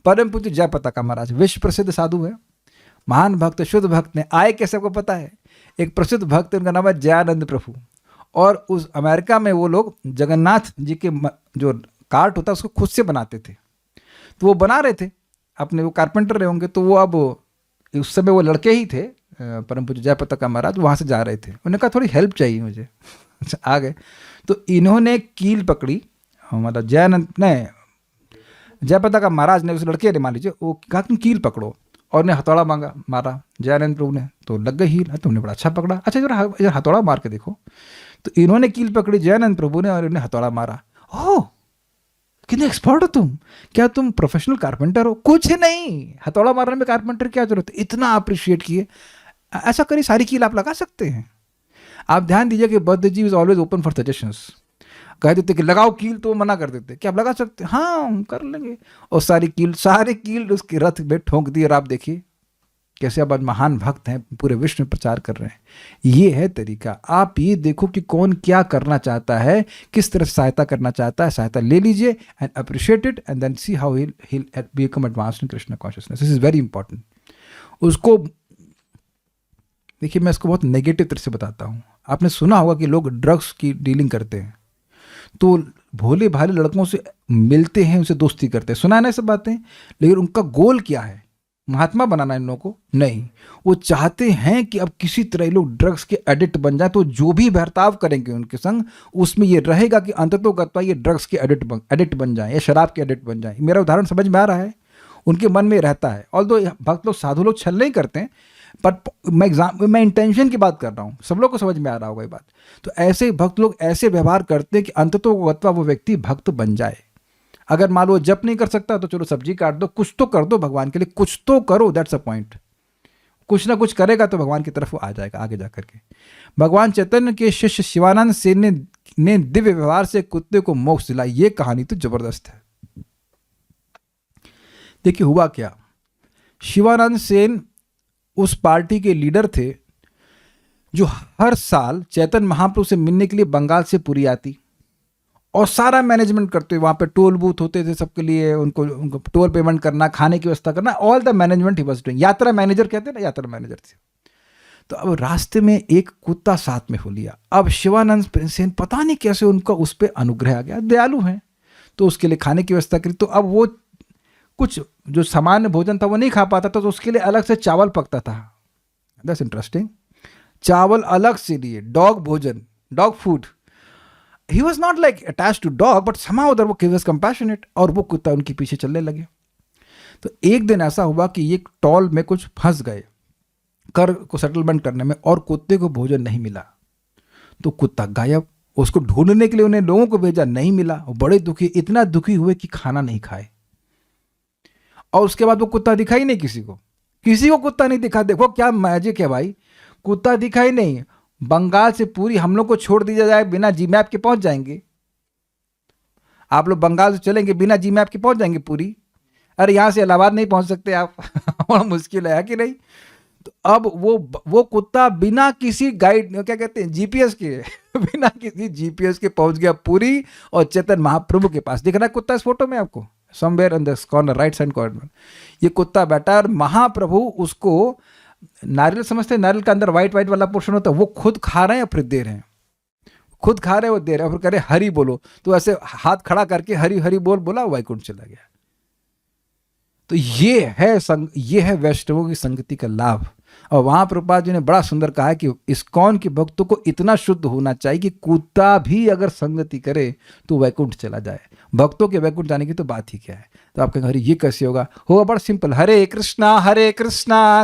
परम पूज्य जयपताका महाराज विश्व प्रसिद्ध साधु है, महान भक्त, शुद्ध भक्त ने आए कैसे आपको पता है? एक प्रसिद्ध भक्त उनका नाम है जयानंद प्रभु, और उस अमेरिका में वो लोग जगन्नाथ जी के जो कार्ट होता है उसको खुद से बनाते थे। तो वो बना रहे थे अपने, वो कारपेंटर रहे होंगे। तो वो अब उस समय वो लड़के ही थे, परम पूज्य जयपताका महाराज वहाँ से जा रहे थे। उन्होंने कहा थोड़ी हेल्प चाहिए मुझे। आ गए तो इन्होंने कील पकड़ी, मतलब जयपताका महाराज ने, उस लड़के ने मान लीजिए, वो कहा तुम कील पकड़ो, और ने हथौड़ा मारा जयानंद प्रभु ने, तो लग गई हील। तुमने बड़ा अच्छा पकड़ा, अच्छा जरा हथौड़ा मार के देखो। तो इन्होंने कील पकड़ी जयानंद प्रभु ने, और इन्होंने हथौड़ा मारा। ओह कितने एक्सपर्ट हो तुम, क्या तुम प्रोफेशनल कारपेंटर हो? कुछ नहीं, हथौड़ा मारने में कारपेंटर क्या जरूरत है। इतना अप्रिशिएट किए। ऐसा करिए, सारी कील आप लगा सकते हैं। आप ध्यान दीजिए कि Buddha ji is always open for suggestions. कह देते कि लगाओ कील, तो मना कर देते कि आप लगा सकते हैं। हाँ हम कर लेंगे। और सारी कील उसके रथ में ठोंक दी। और आप देखिए कैसे अब महान भक्त हैं, पूरे विश्व में प्रचार कर रहे हैं। ये है तरीका। आप ये देखो कि कौन क्या करना चाहता है, किस तरह से सहायता करना चाहता है, सहायता ले लीजिए and appreciate it, and then see how he'll become advanced in Krishna consciousness. This is very important. उसको देखिए, मैं इसको बहुत नेगेटिव तरह से बताता हूँ। आपने सुना होगा कि लोग ड्रग्स की डीलिंग करते हैं, तो भोले भाले लड़कों से मिलते हैं, उनसे दोस्ती करते हैं। सुना है ना सब बातें? लेकिन उनका गोल क्या है? महात्मा बनाना इन लोगों को नहीं। वो चाहते हैं कि अब किसी तरह ये लोग ड्रग्स के एडिक्ट बन जाए, तो जो भी बर्ताव करेंगे उनके संग, उसमें ये रहेगा कि अंततोगत्वा ये ड्रग्स के एडिक्ट बन जाए या शराब के एडिक्ट बन जाए। मेरा उदाहरण समझ में आ रहा है? उनके मन में रहता है। ऑल्दो भक्त लोग, साधु लोग छल नहीं करते हैं, बट मैं इंटेंशन की बात कर रहा हूँ। सब लोग को समझ में आ रहा होगा ये बात। तो ऐसे भक्त लोग ऐसे व्यवहार करते हैं कि अंततोगत्वा वो व्यक्ति भक्त बन जाए। अगर मान लो जप नहीं कर सकता तो चलो सब्जी काट दो, कुछ तो कर दो भगवान के लिए, कुछ तो करो। That's a point. कुछ ना कुछ करेगा तो भगवान की तरफ वो आ जाएगा आगे जा करके। भगवान चैतन्य के शिष्य शिवानंद सेन ने दिव्य व्यवहार से कुत्ते को मोक्ष दिलाई। ये कहानी तो जबरदस्त है। देखिए हुआ क्या, शिवानंद सेन उस पार्टी के लीडर थे जो हर साल चैतन्य महाप्रभु से मिलने के लिए बंगाल से पुरी आती और सारा मैनेजमेंट करते। वहाँ पे टोल बूथ होते थे सबके लिए, उनको टोल पेमेंट करना, खाने की व्यवस्था करना, all the management he was doing. यात्रा मैनेजर कहते हैं ना, यात्रा मैनेजर थे। तो अब रास्ते में एक कुत्ता साथ में हो लिया। अब शिवानंद सेन पता नहीं कैसे उनका उस पर अनुग्रह आ गया, दयालु हैं, तो उसके लिए खाने की व्यवस्था करी। तो अब वो कुछ जो सामान्य भोजन था वो नहीं खा पाता था, तो उसके लिए अलग से चावल पकता था। That's interesting. चावल अलग से लिए, डॉग भोजन, dog food. He was not like attach to dog, but somehow उधर वो वॉज कंपैशनेट, और वो कुत्ता उनके पीछे चलने लगे। तो एक दिन ऐसा हुआ कि ये टॉल में कुछ फंस गए कर को सेटलमेंट करने में, और कुत्ते को भोजन नहीं मिला। तो कुत्ता गायब। उसको ढूंढने के लिए उन्हें लोगों को भेजा, नहीं मिला। वो बड़े दुखी, इतना दुखी हुए कि खाना नहीं खाए। और उसके बाद वो कुत्ता दिखाई नहीं किसी को, किसी को कुत्ता नहीं दिखा। देखो क्या मैजिक है भाई, कुत्ता दिखाई नहीं। बंगाल से पूरी हम लोग को छोड़ दिया जाए, बिना जी मैप के पहुंच जाएंगे। आप लोग बंगाल से चलेंगे बिना जी मैप के पहुंच जाएंगे पूरी। अरे यहाँ से इलाहाबाद नहीं पहुंच सकते आप बड़ा मुश्किल है कि नहीं। तो अब वो कुत्ता बिना किसी गाइड, क्या कहते हैं, जीपीएस के बिना किसी जीपीएस के पहुंच गया पुरी, और चैतन्य महाप्रभु के पास। दिख रहा है कुत्ता इस फोटो में आपको, somewhere in this corner, right side corner. ये कुत्ता बैठा, और महाप्रभु उसको नारियल समझते हैं, नारियल का अंदर व्हाइट व्हाइट वाला पोर्शन होता है, वो खुद खा रहे हैं या फिर दे रहे हैं? खुद खा रहे हैं, वो दे रहे हैं। और फिर कह रहे हरि बोलो, तो ऐसे हाथ खड़ा करके हरि हरि बोल बोला, वैकुंठ चला गया। तो ये है वैष्णवों की संगति का लाभ। और वहां प्रभुपाद जी ने बड़ा सुंदर कहा है कि इस्कॉन के भक्तों को इतना शुद्ध होना चाहिए कि कुत्ता भी अगर संगति करे तो वैकुंठ चला जाए। भक्तों के वैकुंठ जाने की तो बात ही क्या है। तो आप कहेंगे अरे ये कैसे होगा बड़ा simple. Hare Krishna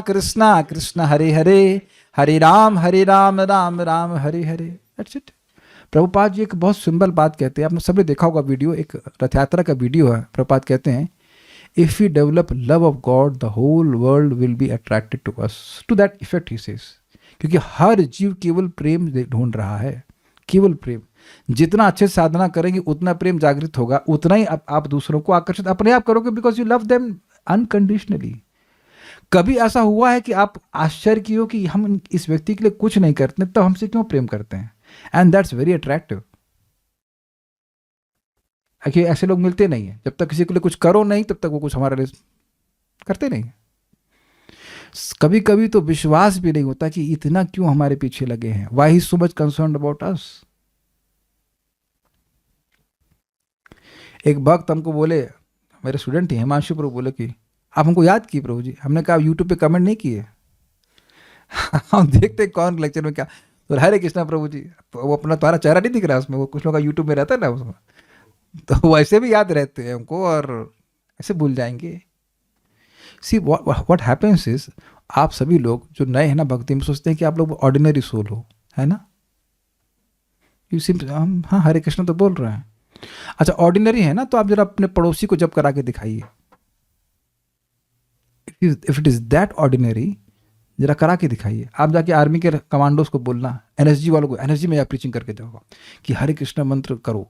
Krishna Krishna Hare Hare, Hare Ram Ram Ram Hare Hare. That's it. Prabhupada ji एक बहुत सिंपल बात कहते हैं, आपने सबने देखा होगा वीडियो, एक रथ यात्रा का वीडियो है। प्रभुपाद कहते हैं if we develop love of God, the whole world will be attracted to us. To that effect he says. क्योंकि हर जीव केवल प्रेम ढूंढ रहा है, केवल प्रेम। जितना अच्छे साधना करेंगे उतना प्रेम जागृत होगा, उतना ही आप दूसरों को आकर्षित अपने आप करोगे, because you love them unconditionally. कभी ऐसा हुआ है कि आप आश्चर्य की हो कि हम इस व्यक्ति के लिए कुछ नहीं करते, तब हमसे क्यों प्रेम करते हैं? And that's very attractive. ऐसे लोग मिलते नहीं हैं। जब तक किसी के लिए कुछ करो नहीं, तब तक वो कुछ हमारे लिए करते नहीं। कभी कभी तो विश्वास भी नहीं होता कि इतना क्यों हमारे पीछे लगे हैं। Why he is so much concerned about us? एक भक्त हमको बोले, मेरे स्टूडेंट थे हिमांशु प्रभु, बोले कि आप हमको याद किए प्रभु जी। हमने कहा यूट्यूब पे कमेंट नहीं किए हम देखते कौन लेक्चर में क्या। तो हरे कृष्णा प्रभु जी, वो अपना तुम्हारा चेहरा नहीं दिख रहा उसमें, वो कुछ लोग का यूट्यूब में रहता है ना उसमें, तो वैसे भी याद रहते हैं हमको और ऐसे भूल जाएंगे। सी व्हाट हैपेंस इज, आप सभी लोग जो नए हैं ना भक्ति में, सोचते हैं कि आप लोग ऑर्डिनरी सोल हो, है ना। यू सिंपल हम हाँ हरे कृष्ण तो बोल रहे हैं। अच्छा ऑर्डिनरी है ना, तो आप जरा अपने पड़ोसी को जब करा के दिखाइए। If it is that ordinary, जरा करा के दिखाइए। आप जाके आर्मी के कमांडोज को बोलना, एनएसजी वालों को, एनएसजी में आप प्रीचिंग करके जाओगा कि हरे कृष्ण मंत्र करो,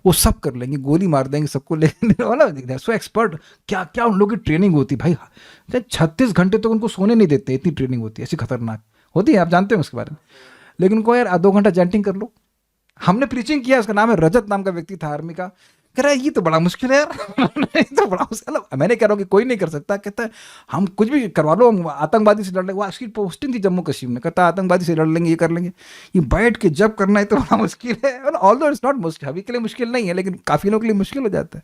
वो सब कर लेंगे, गोली मार देंगे सबको। लेकिन सो एक्सपर्ट, क्या क्या उन लोगों की ट्रेनिंग होती भाई। 36 घंटे तो उनको सोने नहीं देते, इतनी ट्रेनिंग होती है, ऐसी खतरनाक होती है, आप जानते हैं उसके बारे में। लेकिन उनको यार 2 घंटा चैंटिंग कर लो। हमने प्रीचिंग किया, उसका नाम है रजत, नाम का व्यक्ति था आर्मी का। कह रहा है ये तो बड़ा मुश्किल है यार ये तो बड़ा मुश्किल है। मैंने कह रहा हूँ कि कोई नहीं कर सकता। कहता है हम कुछ भी करवा लो, हम आतंकवादी से लड़ लेंगे। वो उसकी पोस्टिंग थी जम्मू कश्मीर में, कहता आतंकवादी से लड़ लेंगे, ये कर लेंगे। ये बैठ के जब करना है तो बड़ा मुश्किल है। ऑल्दो इट्स नॉट मुश्किल, अभी के लिए मुश्किल नहीं है, लेकिन काफी लोगों के लिए मुश्किल हो जाता है।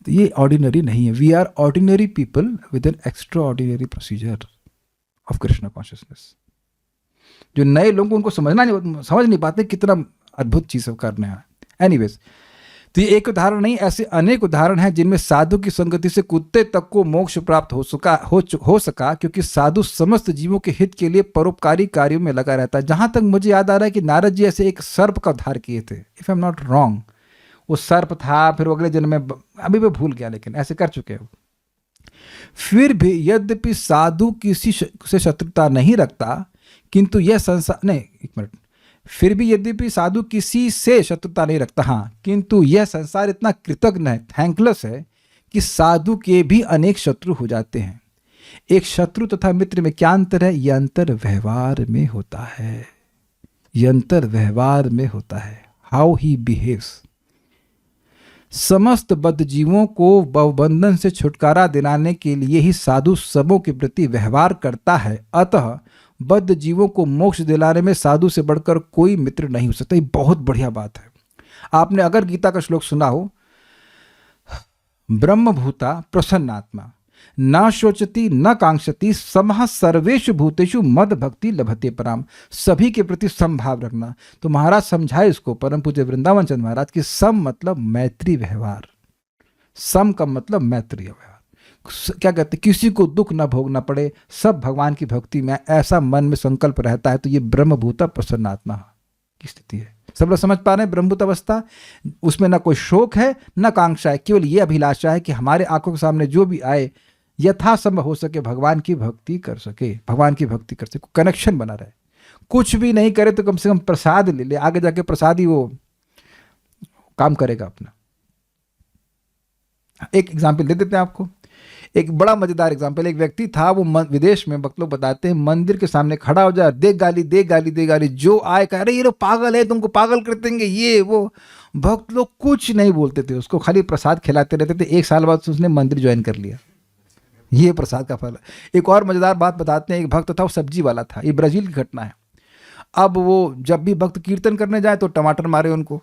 तो ये ऑर्डिनरी नहीं है। We are ordinary people with an extraordinary procedure of Krishna consciousness. जो नए लोगों को उनको समझ नहीं पाते कितना अद्भुत चीज करने हैं। एनीवेज, तो ये एक उदाहरण नहीं, ऐसे अनेक उदाहरण हैं जिनमें साधु की संगति से कुत्ते तक को मोक्ष प्राप्त हो सका, क्योंकि साधु समस्त जीवों के हित के लिए परोपकारी कार्यों में लगा रहता है। जहां तक मुझे याद आ रहा है कि नारद जी ऐसे एक सर्प का उद्धार किए थे, if I am not wrong. वो सर्प था, फिर अगले जन्म में, अभी मैं भूल गया, लेकिन ऐसे कर चुके हो। फिर भी यद्यपि साधु किसी से शत्रुता नहीं रखता, किंतु यह संसार नहीं, एक मिनट, फिर भी यद्यपि साधु किसी से शत्रुता नहीं रखता, हाँ, किंतु यह संसार इतना कृतज्ञ है, थैंकलेस है, कि साधु के भी अनेक शत्रु हो जाते हैं। एक शत्रु तथा मित्र में क्या अंतर है? यह अंतर व्यवहार में होता है। यह अंतर व्यवहार में होता है, हाउ ही बिहेव्स। समस्त बद्ध जीवों को बंधन से छुटकारा दिलाने के लिए ही साधु सबों के प्रति व्यवहार करता है। अतः बद्ध जीवों को मोक्ष दिलाने में साधु से बढ़कर कोई मित्र नहीं हो सकता। ये बहुत बढ़िया बात है। आपने अगर गीता का श्लोक सुना हो, ब्रह्मभूता प्रसन्नात्मा न शोचती न कांक्षती समः सर्वेषु भूतेषु मद भक्ति लभते पराम। सभी के प्रति समभाव रखना। तो महाराज समझाए इसको परम पूज्य वृंदावन चंद्र महाराज कि सम मतलब मैत्री व्यवहार। सम का मतलब मैत्री व्यवहार। क्या कहते, किसी को दुख न भोगना पड़े, सब भगवान की भक्ति में, ऐसा मन में संकल्प रहता है तो ये ब्रह्मभूता प्रसन्नात्मा की स्थिति है। सब लोग समझ पा रहे हैं ब्रह्मभूत अवस्था? उसमें ना कोई शोक है न कांक्षा है, केवल ये अभिलाषा है कि हमारे आंखों के सामने जो भी आए यथासंभव हो सके भगवान की भक्ति कर सके, भगवान की भक्ति कर सके, कनेक्शन बना रहे। कुछ भी नहीं करे तो कम से कम प्रसाद ले ले, आगे जाके प्रसाद ही वो काम करेगा अपना। एक एग्जाम्पल दे देते हैं आपको, एक बड़ा मजेदार एग्जाम्पल। एक व्यक्ति था, वो विदेश में, भक्त लोग बताते हैं, मंदिर के सामने खड़ा हो जाए, दे गाली दे गाली दे गाली, जो आए कह रहे ये लोग पागल है, तुमको पागल कर देंगे, ये वो। भक्त लोग कुछ नहीं बोलते थे उसको, खाली प्रसाद खिलाते रहते थे। 1 साल बाद उसने मंदिर ज्वाइन कर लिया। ये प्रसाद का फल। एक और मजेदार बात बताते हैं, एक भक्त था, वो सब्जी वाला था, ये ब्राजील की घटना है। अब वो जब भी भक्त कीर्तन करने जाए तो टमाटर मारे उनको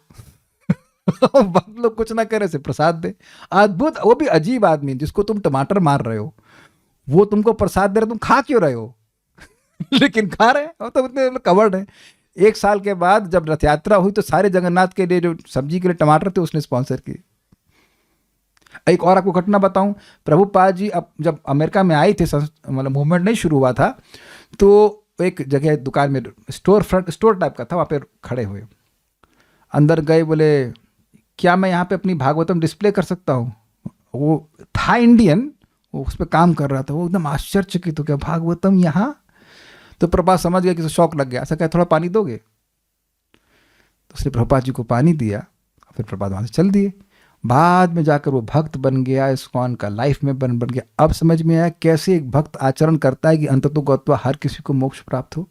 भक्त लोग कुछ ना करे से प्रसाद दे। अद्भुत, वो भी अजीब आदमी जिसको तुम टमाटर मार रहे हो, वो तुमको प्रसाद दे रहे, तुम खा क्यों रहे हो लेकिन खा रहे हो, तो उतने कवर्ड है। 1 साल के बाद जब रथ यात्रा हुई तो सारे जगन्नाथ के लिए जो सब्जी के लिए टमाटर थे उसने स्पॉन्सर किए। एक और आपको घटना बताऊं, प्रभुपाद जी अब जब अमेरिका में आए थे, मतलब मूवमेंट नहीं शुरू हुआ था, तो एक जगह दुकान में स्टोर टाइप का था, वहाँ पे खड़े हुए, अंदर गए, बोले क्या मैं यहाँ पे अपनी भागवतम डिस्प्ले कर सकता हूँ? वो था इंडियन, वो उस पर काम कर रहा था, वो एकदम आश्चर्यचकित हो गया, भागवतम यहाँ? तो प्रभुपाद समझ गया कि शौक लग गया, ऐसा कहे थोड़ा पानी दोगे? तो उसने प्रभुपाद जी को पानी दिया, फिर प्रभुपाद वहाँ से चल दिए। बाद में जाकर वो भक्त बन गया, इस्कॉन का लाइफ में बन गया। अब समझ में आया कैसे एक भक्त आचरण करता है कि अंततो गत्वा हर किसी को मोक्ष प्राप्त हो।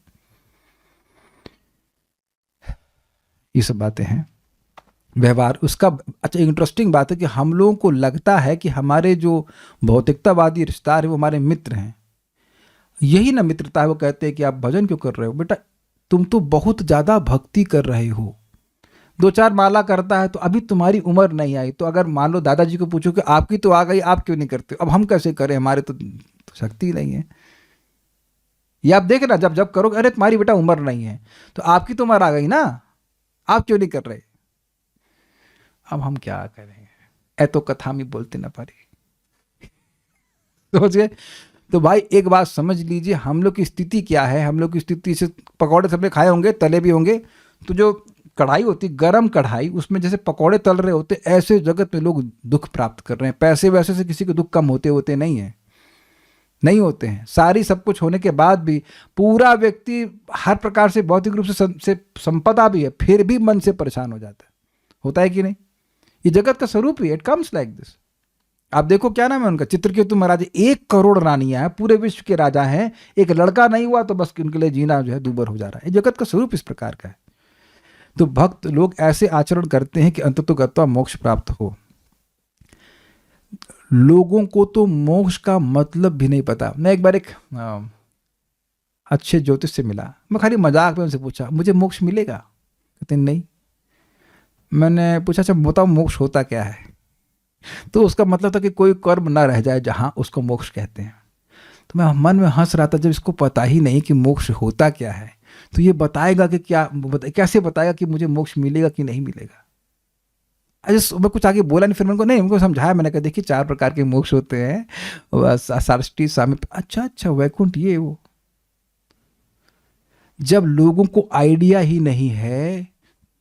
ये सब बातें हैं व्यवहार उसका। अच्छा, इंटरेस्टिंग बात है कि हम लोगों को लगता है कि हमारे जो भौतिकतावादी रिश्तेदार है वो हमारे मित्र हैं। यही ना मित्रता है। वो कहते हैं कि आप भजन क्यों कर रहे हो? बेटा तुम तो बहुत ज़्यादा भक्ति कर रहे हो, 2-4 माला करता है तो अभी तुम्हारी उम्र नहीं आई। तो अगर मान लो दादाजी को पूछो कि आपकी तो आ गई, आप क्यों नहीं करते? अब हम कैसे करें, हमारे तो शक्ति नहीं है। ये आप देख ना, जब जब करोगे, अरे तुम्हारी बेटा उम्र नहीं है, तो आपकी तो उम्र आ गई ना, आप क्यों नहीं कर रहे? अब हम क्या करें, ऐतो कथा में बोलते ना पारी समझ गए? तो भाई एक बात समझ लीजिए, हम लोग की स्थिति क्या है। हम लोग की स्थिति से, पकौड़े सबने खाए होंगे, तले भी होंगे, तो जो कढ़ाई होती, गरम कढ़ाई, उसमें जैसे पकौड़े तल रहे होते, ऐसे जगत में लोग दुख प्राप्त कर रहे हैं। पैसे वैसे से किसी के दुख कम होते नहीं है, नहीं होते हैं। सारी सब कुछ होने के बाद भी पूरा व्यक्ति हर प्रकार से भौतिक रूप से संपदा भी है, फिर भी मन से परेशान हो जाता है। होता है कि नहीं? ये जगत का स्वरूप ही, इट कम्स लाइक दिस। आप देखो क्या नाम है उनका, चित्रकेतु महाराज, 1 करोड़ रानियां हैं, पूरे विश्व के राजा हैं, एक लड़का नहीं हुआ तो बस उनके लिए जीना जो है दूभर हो जा रहा है। जगत का स्वरूप इस प्रकार का है। तो भक्त लोग ऐसे आचरण करते हैं कि अंततो गत्वा मोक्ष प्राप्त हो। लोगों को तो मोक्ष का मतलब भी नहीं पता। मैं एक बार एक अच्छे ज्योतिष से मिला, मैं खाली मजाक में उनसे पूछा, मुझे मोक्ष मिलेगा? कहते नहीं। मैंने पूछा, अच्छा बताओ मोक्ष होता क्या है? तो उसका मतलब था कि कोई कर्म ना रह जाए जहाँ, उसको मोक्ष कहते हैं। तो मैं मन में हंस रहा था, जब इसको पता ही नहीं कि मोक्ष होता क्या है, तो ये बताएगा कि कैसे बताएगा कि मुझे मोक्ष मिलेगा कि नहीं मिलेगा? अच्छा, मैं कुछ आगे बोला नहीं, फिर मैंने उनको समझाया। मैंने कहा देखिए 4 प्रकार के मोक्ष होते हैं, सारष्टी, सामीप्य। अच्छा वैकुंठ, ये वो। जब लोगों को आइडिया ही नहीं है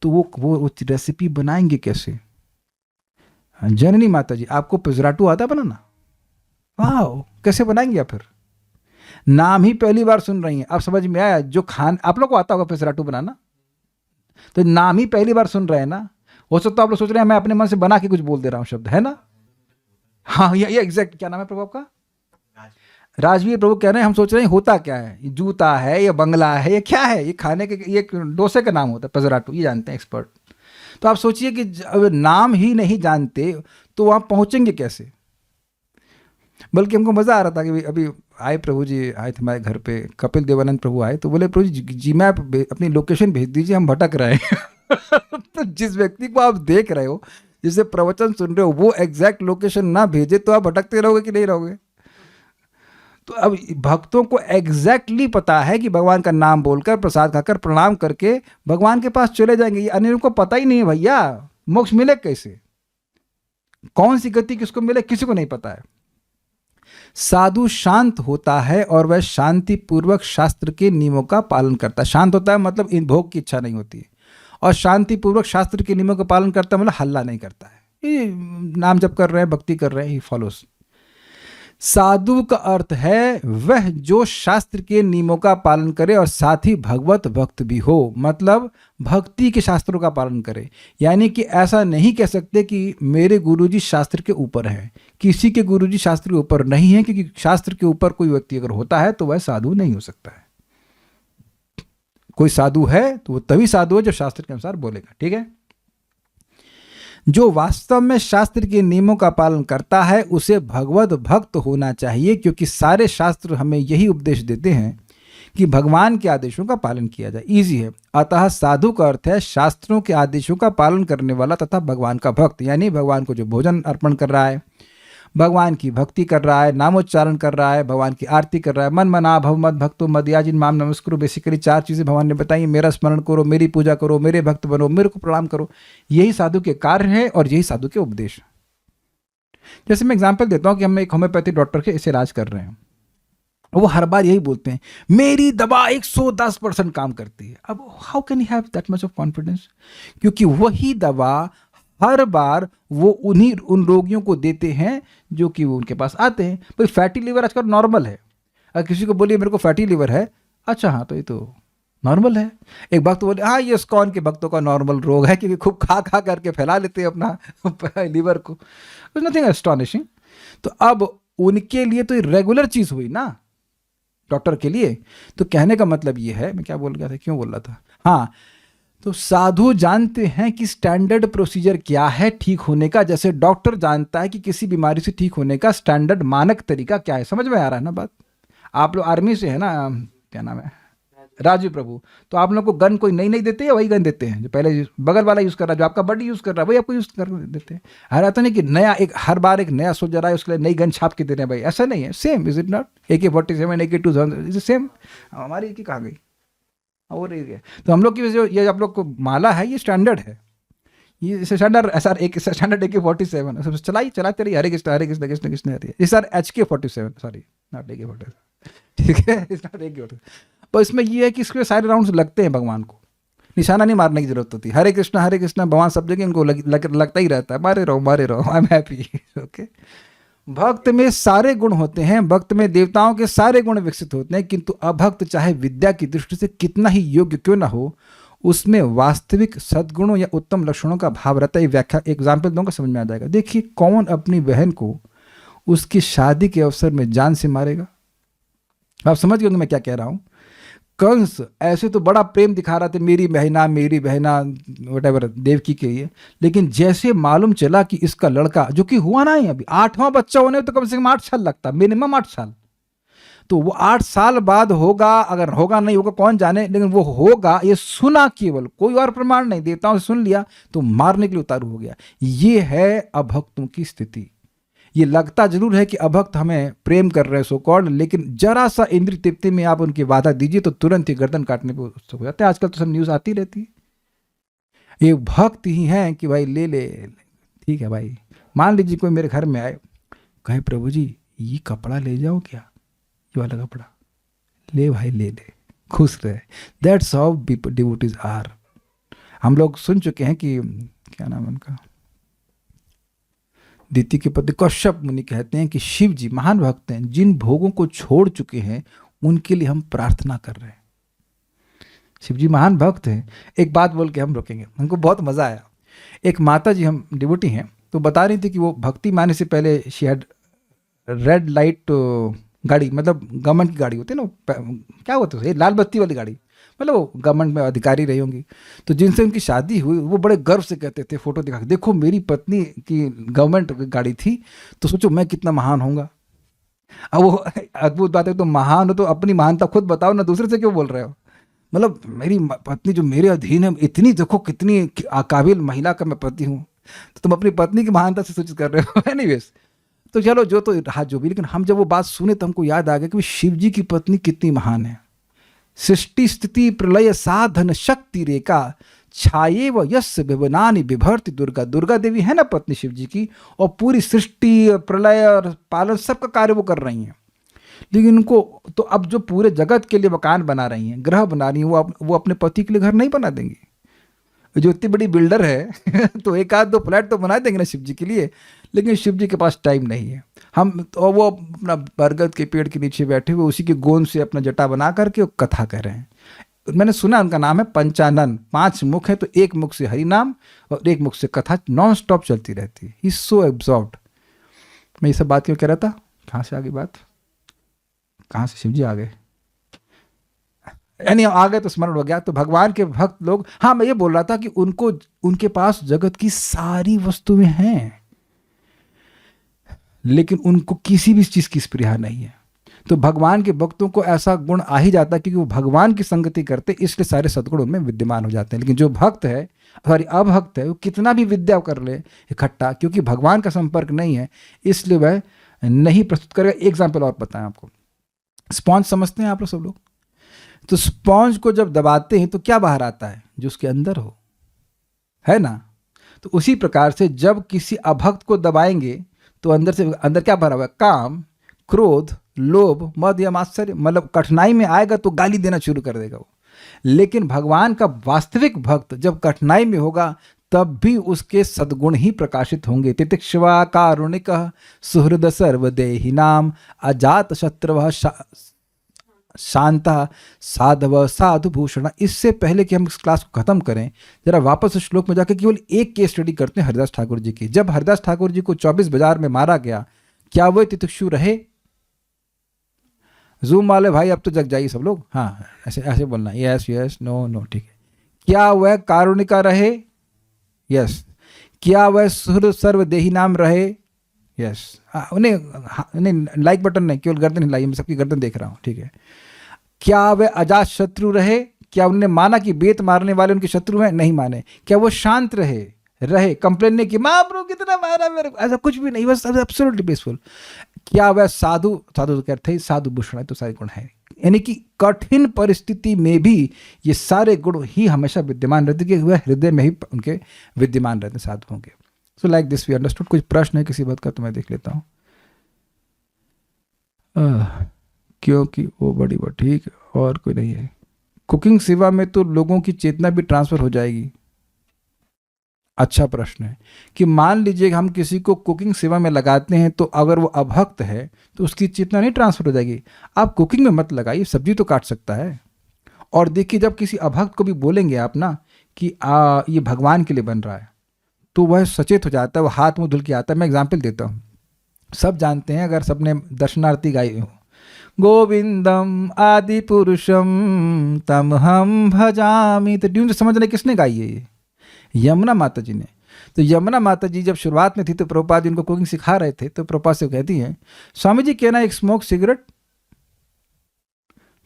तो वो रेसिपी बनाएंगे कैसे? जननी माता जी, आपको पिजराटू आता बनाना? वाह, कैसे बनाएंगे आप? फिर नाम ही पहली बार सुन रही हैं, अब समझ में आया। जो आप लोग को आता होगा पिजराटू बनाना, तो नाम ही पहली बार सुन रहे हैं ना। हो सकता तो आप लोग सोच रहे हैं मैं अपने मन से बना के कुछ बोल दे रहा हूं शब्द, है ना? हाँ, ये एग्जैक्ट। क्या नाम है प्रभु आपका? राजवीर प्रभु कह रहे हैं, हम सोच रहे हैं होता क्या है, ये जूता है, ये बंगला है, ये क्या है? ये खाने के, ये डोसे का नाम होता है पिजराटू, ये जानते हैं एक्सपर्ट। तो आप सोचिए कि नाम ही नहीं जानते तो वहाँ पहुँचेंगे कैसे? बल्कि हमको मज़ा आ रहा था कि अभी आए प्रभु जी, आए थे हमारे घर पे, कपिल देवानंद प्रभु आए, तो बोले प्रभु जी मैप अपनी लोकेशन भेज दीजिए, हम भटक रहे हैं तो जिस व्यक्ति को आप देख रहे हो, जिसे प्रवचन सुन रहे हो वो एग्जैक्ट लोकेशन ना भेजे तो आप भटकते रहोगे कि नहीं रहोगे? तो अब भक्तों को एग्जैक्टली पता है कि भगवान का नाम बोलकर प्रसाद खाकर प्रणाम करके भगवान के पास चले जाएंगे। ये अन्य को पता ही नहीं है भैया, मोक्ष मिले कैसे, कौन सी गति किसको मिले, किसी को नहीं पता है। साधु शांत होता है और वह शांति पूर्वक शास्त्र के नियमों का पालन करता है। शांत होता है मतलब इन भोग की इच्छा नहीं होती है, और शांति पूर्वक शास्त्र के नियमों का पालन करता है मतलब हल्ला नहीं करता है। ये नाम जप कर रहे हैं, भक्ति कर रहे हैं, ही फॉलोस। साधु का अर्थ है वह जो शास्त्र के नियमों का पालन करे और साथ ही भगवत भक्त भी हो, मतलब भक्ति के शास्त्रों का पालन करे। यानी कि ऐसा नहीं कह सकते कि मेरे गुरुजी शास्त्र के ऊपर है, किसी के गुरुजी शास्त्र के ऊपर नहीं है, क्योंकि शास्त्र के ऊपर कोई व्यक्ति अगर होता है तो वह साधु नहीं हो सकता है। कोई साधु है तो वो तभी साधु है जो शास्त्र के अनुसार बोलेगा, ठीक है। जो वास्तव में शास्त्र के नियमों का पालन करता है उसे भगवत भक्त होना चाहिए, क्योंकि सारे शास्त्र हमें यही उपदेश देते हैं कि भगवान के आदेशों का पालन किया जाए। इजी है। अतः साधु का अर्थ है शास्त्रों के आदेशों का पालन करने वाला तथा भगवान का भक्त, यानी भगवान को जो भोजन अर्पण कर रहा है, भगवान की भक्ति कर रहा है, नामोच्चारण कर रहा है, भगवान की आरती कर रहा है। मन मना भव मत भक्तो मदयाजिन माम नमस्कुरु। बेसिकली 4 चीज़ें भगवान ने बताई, मेरा स्मरण करो, मेरी पूजा करो, मेरे भक्त बनो, मेरे को प्रणाम करो। यही साधु के कार्य है और यही साधु के उपदेश। जैसे मैं एग्जाम्पल देता हूँ कि हम एक होम्योपैथी डॉक्टर के इसे इलाज कर रहे हैं, वो हर बार यही बोलते हैं मेरी दवा 110% काम करती है। अब how can you have that much of confidence? क्योंकि वही दवा हर बार वो उन रोगियों को देते हैं जो कि वो उनके पास आते हैं। भाई फैटी लिवर आजकल नॉर्मल है, अगर किसी को बोलिए मेरे को फैटी लिवर है, अच्छा हाँ तो ये तो नॉर्मल है। एक भक्त बोले हाँ ये इस्कॉन के भक्तों का नॉर्मल रोग है, क्योंकि खूब खा खा करके फैला लेते हैं अपना लिवर को। Nothing astonishing. तो अब उनके लिए तो ये रेगुलर चीज़ हुई ना डॉक्टर के लिए। तो कहने का मतलब ये है, मैं क्या बोल गया था, क्यों बोल रहा था, हाँ, तो साधु जानते हैं कि स्टैंडर्ड प्रोसीजर क्या है ठीक होने का, जैसे डॉक्टर जानता है कि किसी बीमारी से ठीक होने का स्टैंडर्ड मानक तरीका क्या है। समझ में आ रहा है ना बात? आप लोग आर्मी से है ना, क्या नाम है, राजू प्रभु, तो आप लोग को गन कोई नई देते हैं, वही गन देते हैं जो पहले बगल वाला यूज़ कर रहा है, जो आपका बडी यूज़ कर रहा है वही आपको यूज़ कर देते हैं। हर तो नहीं कि नया एक हर बार एक नया सोल्जर आए उसके लिए नई गन छाप के दे रहे हैं, भाई ऐसा नहीं है। Same is it not? AK-47 AK-2000 is same. हमारी एक ही कहाँ गई और तो हम लोग की ये आप लोग को माला है, ये स्टैंडर्ड है, ये स्टैंडर्ड SR एक स्टैंडर्ड AK-47 चलाते रहिए, हरे कृष्ण कृष्ण कृष्ण हरे। ये sir HK-47, sorry not AK-47, ठीक है, इट्स नॉट AK-47। पर इसमें ये है कि इसके सारे राउंड्स लगते हैं, भगवान को निशाना नहीं मारने की जरूरत होती। हरे कृष्ण भगवान सब जगह इनको लगता ही रहता है, मारे रहो, आई एम हैप्पी। ओके, भक्त में सारे गुण होते हैं, भक्त में देवताओं के सारे गुण विकसित होते हैं, किंतु अभक्त चाहे विद्या की दृष्टि से कितना ही योग्य क्यों ना हो, उसमें वास्तविक सद्गुणों या उत्तम लक्षणों का भाव रहता है। व्याख्या एग्जाम्पल दूंगा, समझ में आ जाएगा। देखिए, कौन अपनी बहन को उसकी शादी के अवसर में जान से मारेगा? आप समझ गए मैं क्या कह रहा हूं। कंस ऐसे तो बड़ा प्रेम दिखा रहा था, मेरी बहना वटेवर देवकी के लिए, लेकिन जैसे मालूम चला कि इसका लड़का, जो कि हुआ ना ही अभी 8वां बच्चा होने तो कम से कम 8 साल लगता, मिनिमम 8 साल, तो वो 8 साल बाद होगा, अगर होगा नहीं होगा कौन जाने, लेकिन वो होगा ये सुना, केवल कोई और प्रमाण नहीं, देवताओं से सुन लिया तो मारने के लिए उतारू हो गया। ये है अभक्तों की स्थिति। ये लगता जरूर है कि अभक्त हमें प्रेम कर रहे हैं सो कॉल्ड, लेकिन जरा सा इंद्रिय तृप्ति में आप उनकी बाधा दीजिए तो तुरंत ही गर्दन काटने पे उत्सुक हो जाते हैं। आजकल तो सब न्यूज़ आती रहती है। ये भक्त ही हैं कि भाई ले ठीक है भाई। मान लीजिए कोई मेरे घर में आए, कहे प्रभु जी ये कपड़ा ले जाओ, क्या ये वाला कपड़ा ले भाई, ले खुश रहे। That's how devotees are. हम लोग सुन चुके हैं कि क्या नाम है उनका, दिति के पति कश्यप मुनि कहते हैं कि शिव जी महान भक्त हैं, जिन भोगों को छोड़ चुके हैं उनके लिए हम प्रार्थना कर रहे हैं। शिव जी महान भक्त हैं। एक बात बोल के हम रुकेंगे, हमको बहुत मजा आया। एक माता जी, हम डिवोटी हैं, तो बता रही थी कि वो भक्ति माने से पहले शी हैड रेड लाइट गाड़ी, मतलब गवर्नमेंट की गाड़ी होती है ना, क्या होता है लाल बत्ती वाली गाड़ी, मतलब वो गवर्नमेंट में अधिकारी रही होंगी। तो जिनसे उनकी शादी हुई वो बड़े गर्व से कहते थे, फोटो दिखा के, देखो मेरी पत्नी की गवर्नमेंट गाड़ी थी, तो सोचो मैं कितना महान होऊंगा। अब वो अद्भुत बात है, तो महान हो तो अपनी महानता खुद बताओ ना, दूसरे से क्यों बोल रहे हो। मतलब मेरी पत्नी जो मेरे अधीन है, इतनी देखो कितनी काबिल महिला का मैं पति हूँ। तो तुम अपनी पत्नी की महानता से सूचित कर रहे हो। एनीवेज, तो चलो जो तो रहा जो भी, लेकिन हम जब वो बात सुने तो हमको याद आ गया कि शिव जी की पत्नी कितनी महान है। सृष्टि स्थिति प्रलय साधन शक्ति रेखा छाये व यश विवनानि बिभर्ति दुर्गा। दुर्गा देवी है ना पत्नी शिव जी की, और पूरी सृष्टि और प्रलय और पालन सबका कार्य वो कर रही हैं। लेकिन उनको तो अब जो पूरे जगत के लिए मकान बना रही हैं, ग्रह बना रही हैं, वो अपने पति के लिए घर नहीं बना देंगी। जो इतनी बड़ी बिल्डर है तो एक आध दो फ्लैट तो बना देंगे ना शिव जी के लिए, लेकिन शिव जी के पास टाइम नहीं है। हम तो वो अपना बरगद के पेड़ के नीचे बैठे हुए उसी के गोंद से अपना जटा बना करके कथा कर रहे हैं। मैंने सुना उनका नाम है पंचानन, 5 मुख है, तो एक मुख से हरि नाम और एक मुख से कथा नॉन स्टॉप चलती रहती है। ही सो एब्जॉर्ब्ड। मैं ये सब बात क्यों कह रहा था, कहाँ से आ गई बात, कहाँ से शिव जी आ गए, यानी आ गए तो स्मरण हो गया। तो भगवान के भक्त लोग, हाँ मैं ये बोल रहा था कि उनको, उनके पास जगत की सारी वस्तुएं हैं, लेकिन उनको किसी भी चीज की स्पृहा नहीं है। तो भगवान के भक्तों को ऐसा गुण आ ही जाता है क्योंकि वो भगवान की संगति करते, इसलिए सारे सद्गुण उनमें विद्यमान हो जाते हैं। लेकिन जो भक्त है, सॉरी अभक्त है, वो कितना भी विद्या कर ले इकट्ठा, क्योंकि भगवान का संपर्क नहीं है, इसलिए वह नहीं प्रस्तुत करेगा। एग्जाम्पल और बताएं आपको, स्पॉन्ज समझते हैं आप लोग सब लोग? तो स्पॉन्ज को जब दबाते हैं तो क्या बाहर आता है, जो उसके अंदर हो, है ना? तो उसी प्रकार से जब किसी अभक्त को दबाएंगे तो अंदर से, अंदर क्या भरा हुआ है, काम, क्रोध, लोभ, मद या मात्सर्य, मतलब कठिनाई में आएगा तो गाली देना शुरू कर देगा वो। लेकिन भगवान का वास्तविक भक्त जब कठिनाई में होगा तब भी उसके सद्गुण ही प्रकाशित होंगे। तितिक्षवा कारुणिक सुहृद सर्वदेहिनाम अजात शत्रु शांता साधव साधु भूषण। इससे पहले कि हम इस क्लास को खत्म करें, जरा वापस इस श्लोक में जाकर केवल एक केस स्टडी करते हैं हरिदास ठाकुर जी की। जब हरिदास ठाकुर जी को 24 बाजार में मारा गया, क्या वह तितिक्षु रहे? जूम वाले भाई अब तो जग जाइए सब लोग, हाँ ऐसे ऐसे बोलना, यस यस नो नो, ठीक है। क्या वह कारुणिका रहे? यस। क्या वह सुहृद सर्वदेही नाम रहे? यस। उन्हें लाइक बटन नहीं, केवल गर्दन हिलाई, मैं सबकी गर्दन देख रहा हूँ, ठीक है। क्या वह अजात शत्रु रहे? क्या उन्होंने माना कि बेत मारने वाले उनके शत्रु हैं? नहीं माने। क्या वो शांत रहे, कंप्लेन नहीं की, माँ ब्रो कितना मारा मेरे, ऐसा कुछ भी नहीं, बस एब्सोल्युटली पीसफुल। क्या वह साधु तो कहते हैं साधु भूषण है, तो सारे गुण है, यानी कि कठिन परिस्थिति में भी ये सारे गुण ही हमेशा विद्यमान रहते कि वह हृदय में ही उनके विद्यमान रहते साधुओं के। So like this we understood. कुछ प्रश्न है किसी बात का तो मैं देख लेता हूँ, क्योंकि वो बड़ी बात, ठीक है, और कोई नहीं है। कुकिंग सेवा में तो लोगों की चेतना भी ट्रांसफर हो जाएगी। अच्छा प्रश्न है कि मान लीजिए हम किसी को कुकिंग सेवा में लगाते हैं, तो अगर वो अभक्त है तो उसकी चेतना नहीं ट्रांसफर हो जाएगी। आप कुकिंग में मत लगाइए, सब्जी तो काट सकता है। और देखिए जब किसी अभक्त को भी बोलेंगे आप ना कि ये भगवान के लिए बन रहा है, तो वह सचेत हो जाता है, वो हाथ मुंह धुल के आता है। मैं एग्जाम्पल देता हूँ, सब जानते हैं, अगर सबने दर्शनार्थी गाई हो, गोविंदम आदि पुरुषम तम हम भजामि, तो ट्यून समझने किसने गाई है? ये यमुना माता जी ने। तो यमुना माता जी जब शुरुआत में थी तो प्रभुपाद जी उनको कुकिंग सिखा रहे थे, तो प्रभुपाद से कहती हैं, स्वामी जी कहना एक स्मोक सिगरेट?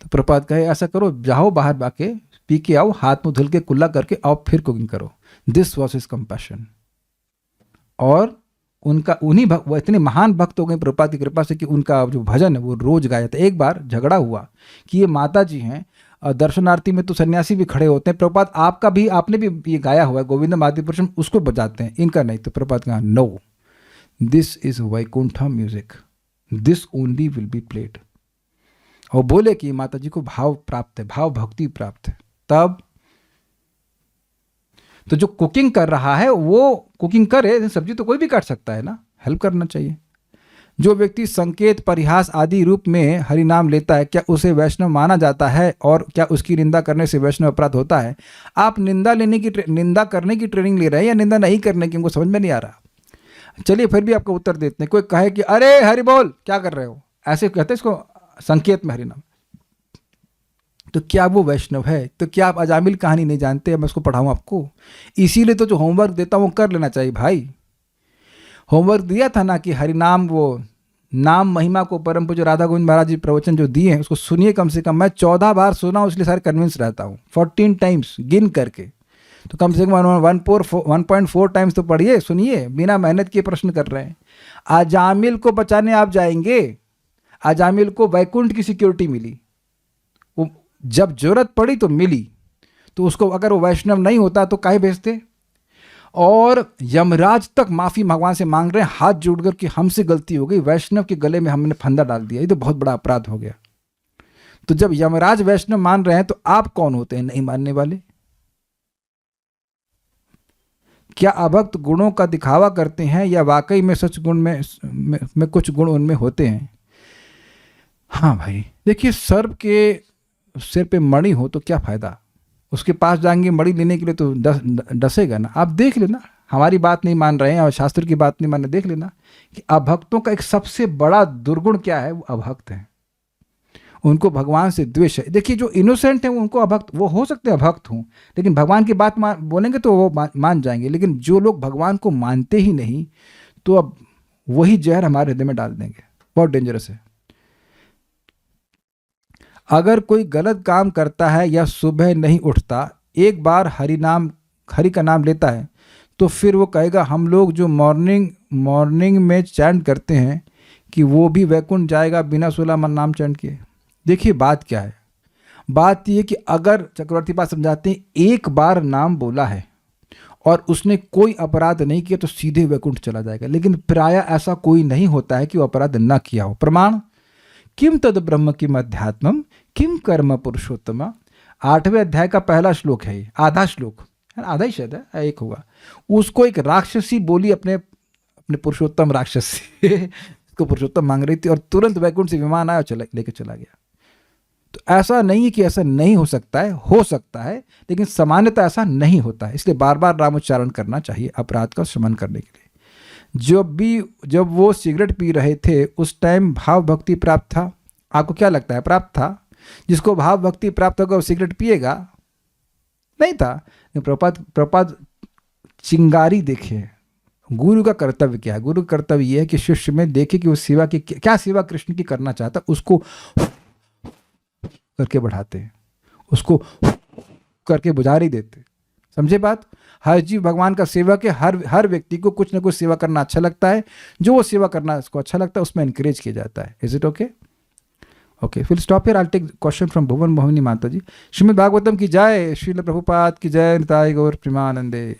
तो प्रभुपाद कहे ऐसा करो, जाओ बाहर बाके पी के आओ, हाथ मुंह धुल के कुल्ला करके आओ, फिर कुकिंग करो। This was his compassion. और उनका वो इतने महान भक्त हो गए प्रभुपाद की कृपा से कि उनका जो भजन है वो रोज गाया था। एक बार झगड़ा हुआ कि ये माता जी हैं, दर्शनार्थी में तो सन्यासी भी खड़े होते हैं, प्रभुपाद आपका भी, आपने भी ये गाया हुआ है गोविंदम आदि पुरुषम, उसको बजाते हैं, इनका नहीं। तो प्रभुपाद कहा no, this is Vaikuntham music, this only will be played. और बोले कि माता जी को भाव प्राप्त है, भाव भक्ति प्राप्त है। तब तो जो कुकिंग कर रहा है वो कुकिंग करे, सब्जी तो कोई भी काट सकता है ना, हेल्प करना चाहिए। जो व्यक्ति संकेत परिहास आदि रूप में हरि नाम लेता है, क्या उसे वैष्णव माना जाता है? और क्या उसकी निंदा करने से वैष्णव अपराध होता है? आप निंदा करने की ट्रेनिंग ले रहे हैं या निंदा नहीं करने की, उनको समझ में नहीं आ रहा। चलिए फिर भी आपको उत्तर देते हैं। कोई कहे कि अरे हरि बोल, क्या कर रहे हो, ऐसे कहते हैं इसको संकेत में हरि नाम, तो क्या वो वैष्णव है? तो क्या आप अजामिल कहानी नहीं जानते? मैं उसको पढ़ाऊँ आपको? इसीलिए तो जो होमवर्क देता हूँ वो कर लेना चाहिए भाई। होमवर्क दिया था ना कि हरिनाम, वो नाम महिमा को परम पूज्य राधा गोविंद महाराज जी प्रवचन जो दिए हैं उसको सुनिए, कम से कम मैं 14 बार सुना हूँ, इसलिए सारे कन्विंस रहता हूँ, 14 टाइम्स गिन करके। तो कम से कम 1.4 टाइम्स तो पढ़िए, सुनिए, बिना मेहनत किए प्रश्न कर रहे हैं। अजामिल को बचाने आप जाएंगे, अजामिल को वैकुंठ की सिक्योरिटी मिली, वो जब जरूरत पड़ी तो मिली, तो उसको अगर वो वैष्णव नहीं होता तो काहे भेजते। और यमराज तक माफ़ी भगवान से मांग रहे हैं हाथ जोड़कर कि हमसे गलती हो गई, वैष्णव के गले में हमने फंदा डाल दिया, ये तो बहुत बड़ा अपराध हो गया। तो जब यमराज वैष्णव मान रहे हैं तो आप कौन होते हैं नहीं मानने वाले? क्या अभक्त गुणों का दिखावा करते हैं या वाकई में सच गुण में कुछ गुण उनमें होते हैं? हाँ भाई देखिए, सर्प के सिर पे मणि हो तो क्या फायदा, उसके पास जाएंगे मणि लेने के लिए तो डसेगा ना। आप देख लेना, हमारी बात नहीं मान रहे हैं और शास्त्र की बात नहीं मान रहे, देख लेना कि अभक्तों का एक सबसे बड़ा दुर्गुण क्या है, वो अभक्त हैं, उनको भगवान से द्वेष है। देखिए जो इनोसेंट हैं उनको अभक्त, वो हो सकते हैं अभक्त हों, लेकिन भगवान की बात बोलेंगे तो वो मान जाएंगे। लेकिन जो लोग भगवान को मानते ही नहीं, तो अब वही जहर हमारे हृदय में डाल देंगे, बहुत डेंजरस है। अगर कोई गलत काम करता है या सुबह नहीं उठता, एक बार हरि का नाम लेता है, तो फिर वो कहेगा हम लोग जो मॉर्निंग में चैंट करते हैं कि वो भी वैकुंठ जाएगा बिना 16 मन नाम चैंट किए। देखिए बात क्या है, बात ये कि अगर चक्रवर्ती पाद समझाते हैं एक बार नाम बोला है और उसने कोई अपराध नहीं किया तो सीधे वैकुंठ चला जाएगा। लेकिन प्राय ऐसा कोई नहीं होता है कि वो अपराध न किया हो। प्रमाण किम तद ब्रह्म किम अध्यात्मम किम कर्म पुरुषोत्तम, 8वें अध्याय का पहला श्लोक है ये, आधा श्लोक है, आधा ही शायद है, एक होगा। उसको एक राक्षसी बोली अपने पुरुषोत्तम राक्षस से उसको पुरुषोत्तम मांग रही थी और तुरंत वैकुंठ से विमान आया और लेके चला गया। तो ऐसा नहीं है कि ऐसा नहीं हो सकता है, हो सकता है, लेकिन सामान्यतः ऐसा नहीं होता है। इसलिए बार बार नामोच्चारण करना चाहिए अपराध का शमन करने के लिए। जब वो सिगरेट पी रहे थे उस टाइम भाव भक्ति प्राप्त था? आपको क्या लगता है प्राप्त था? जिसको भाव भक्ति प्राप्त होगा वो सिगरेट पिएगा? नहीं था। प्रपात चिंगारी देखे, गुरु का कर्तव्य क्या है? गुरु का कर्तव्य यह है कि शिष्य में देखे कि वो सेवा की क्या सेवा कृष्ण की करना चाहता, उसको करके बढ़ाते हैं, उसको करके बुझारी देते। समझे बात? हर जीव भगवान का सेवक है, हर व्यक्ति को कुछ ना कुछ सेवा करना अच्छा लगता है, जो वो सेवा करना उसको अच्छा लगता है उसमें एनकरेज किया जाता है। Is it okay? ओके, फिर stop here, I take question from Bhuvan Mohini माता जी। श्रीमद् भागवतम की जय, श्रील प्रभुपाद की जय, निताय गौर प्रेमानंदे।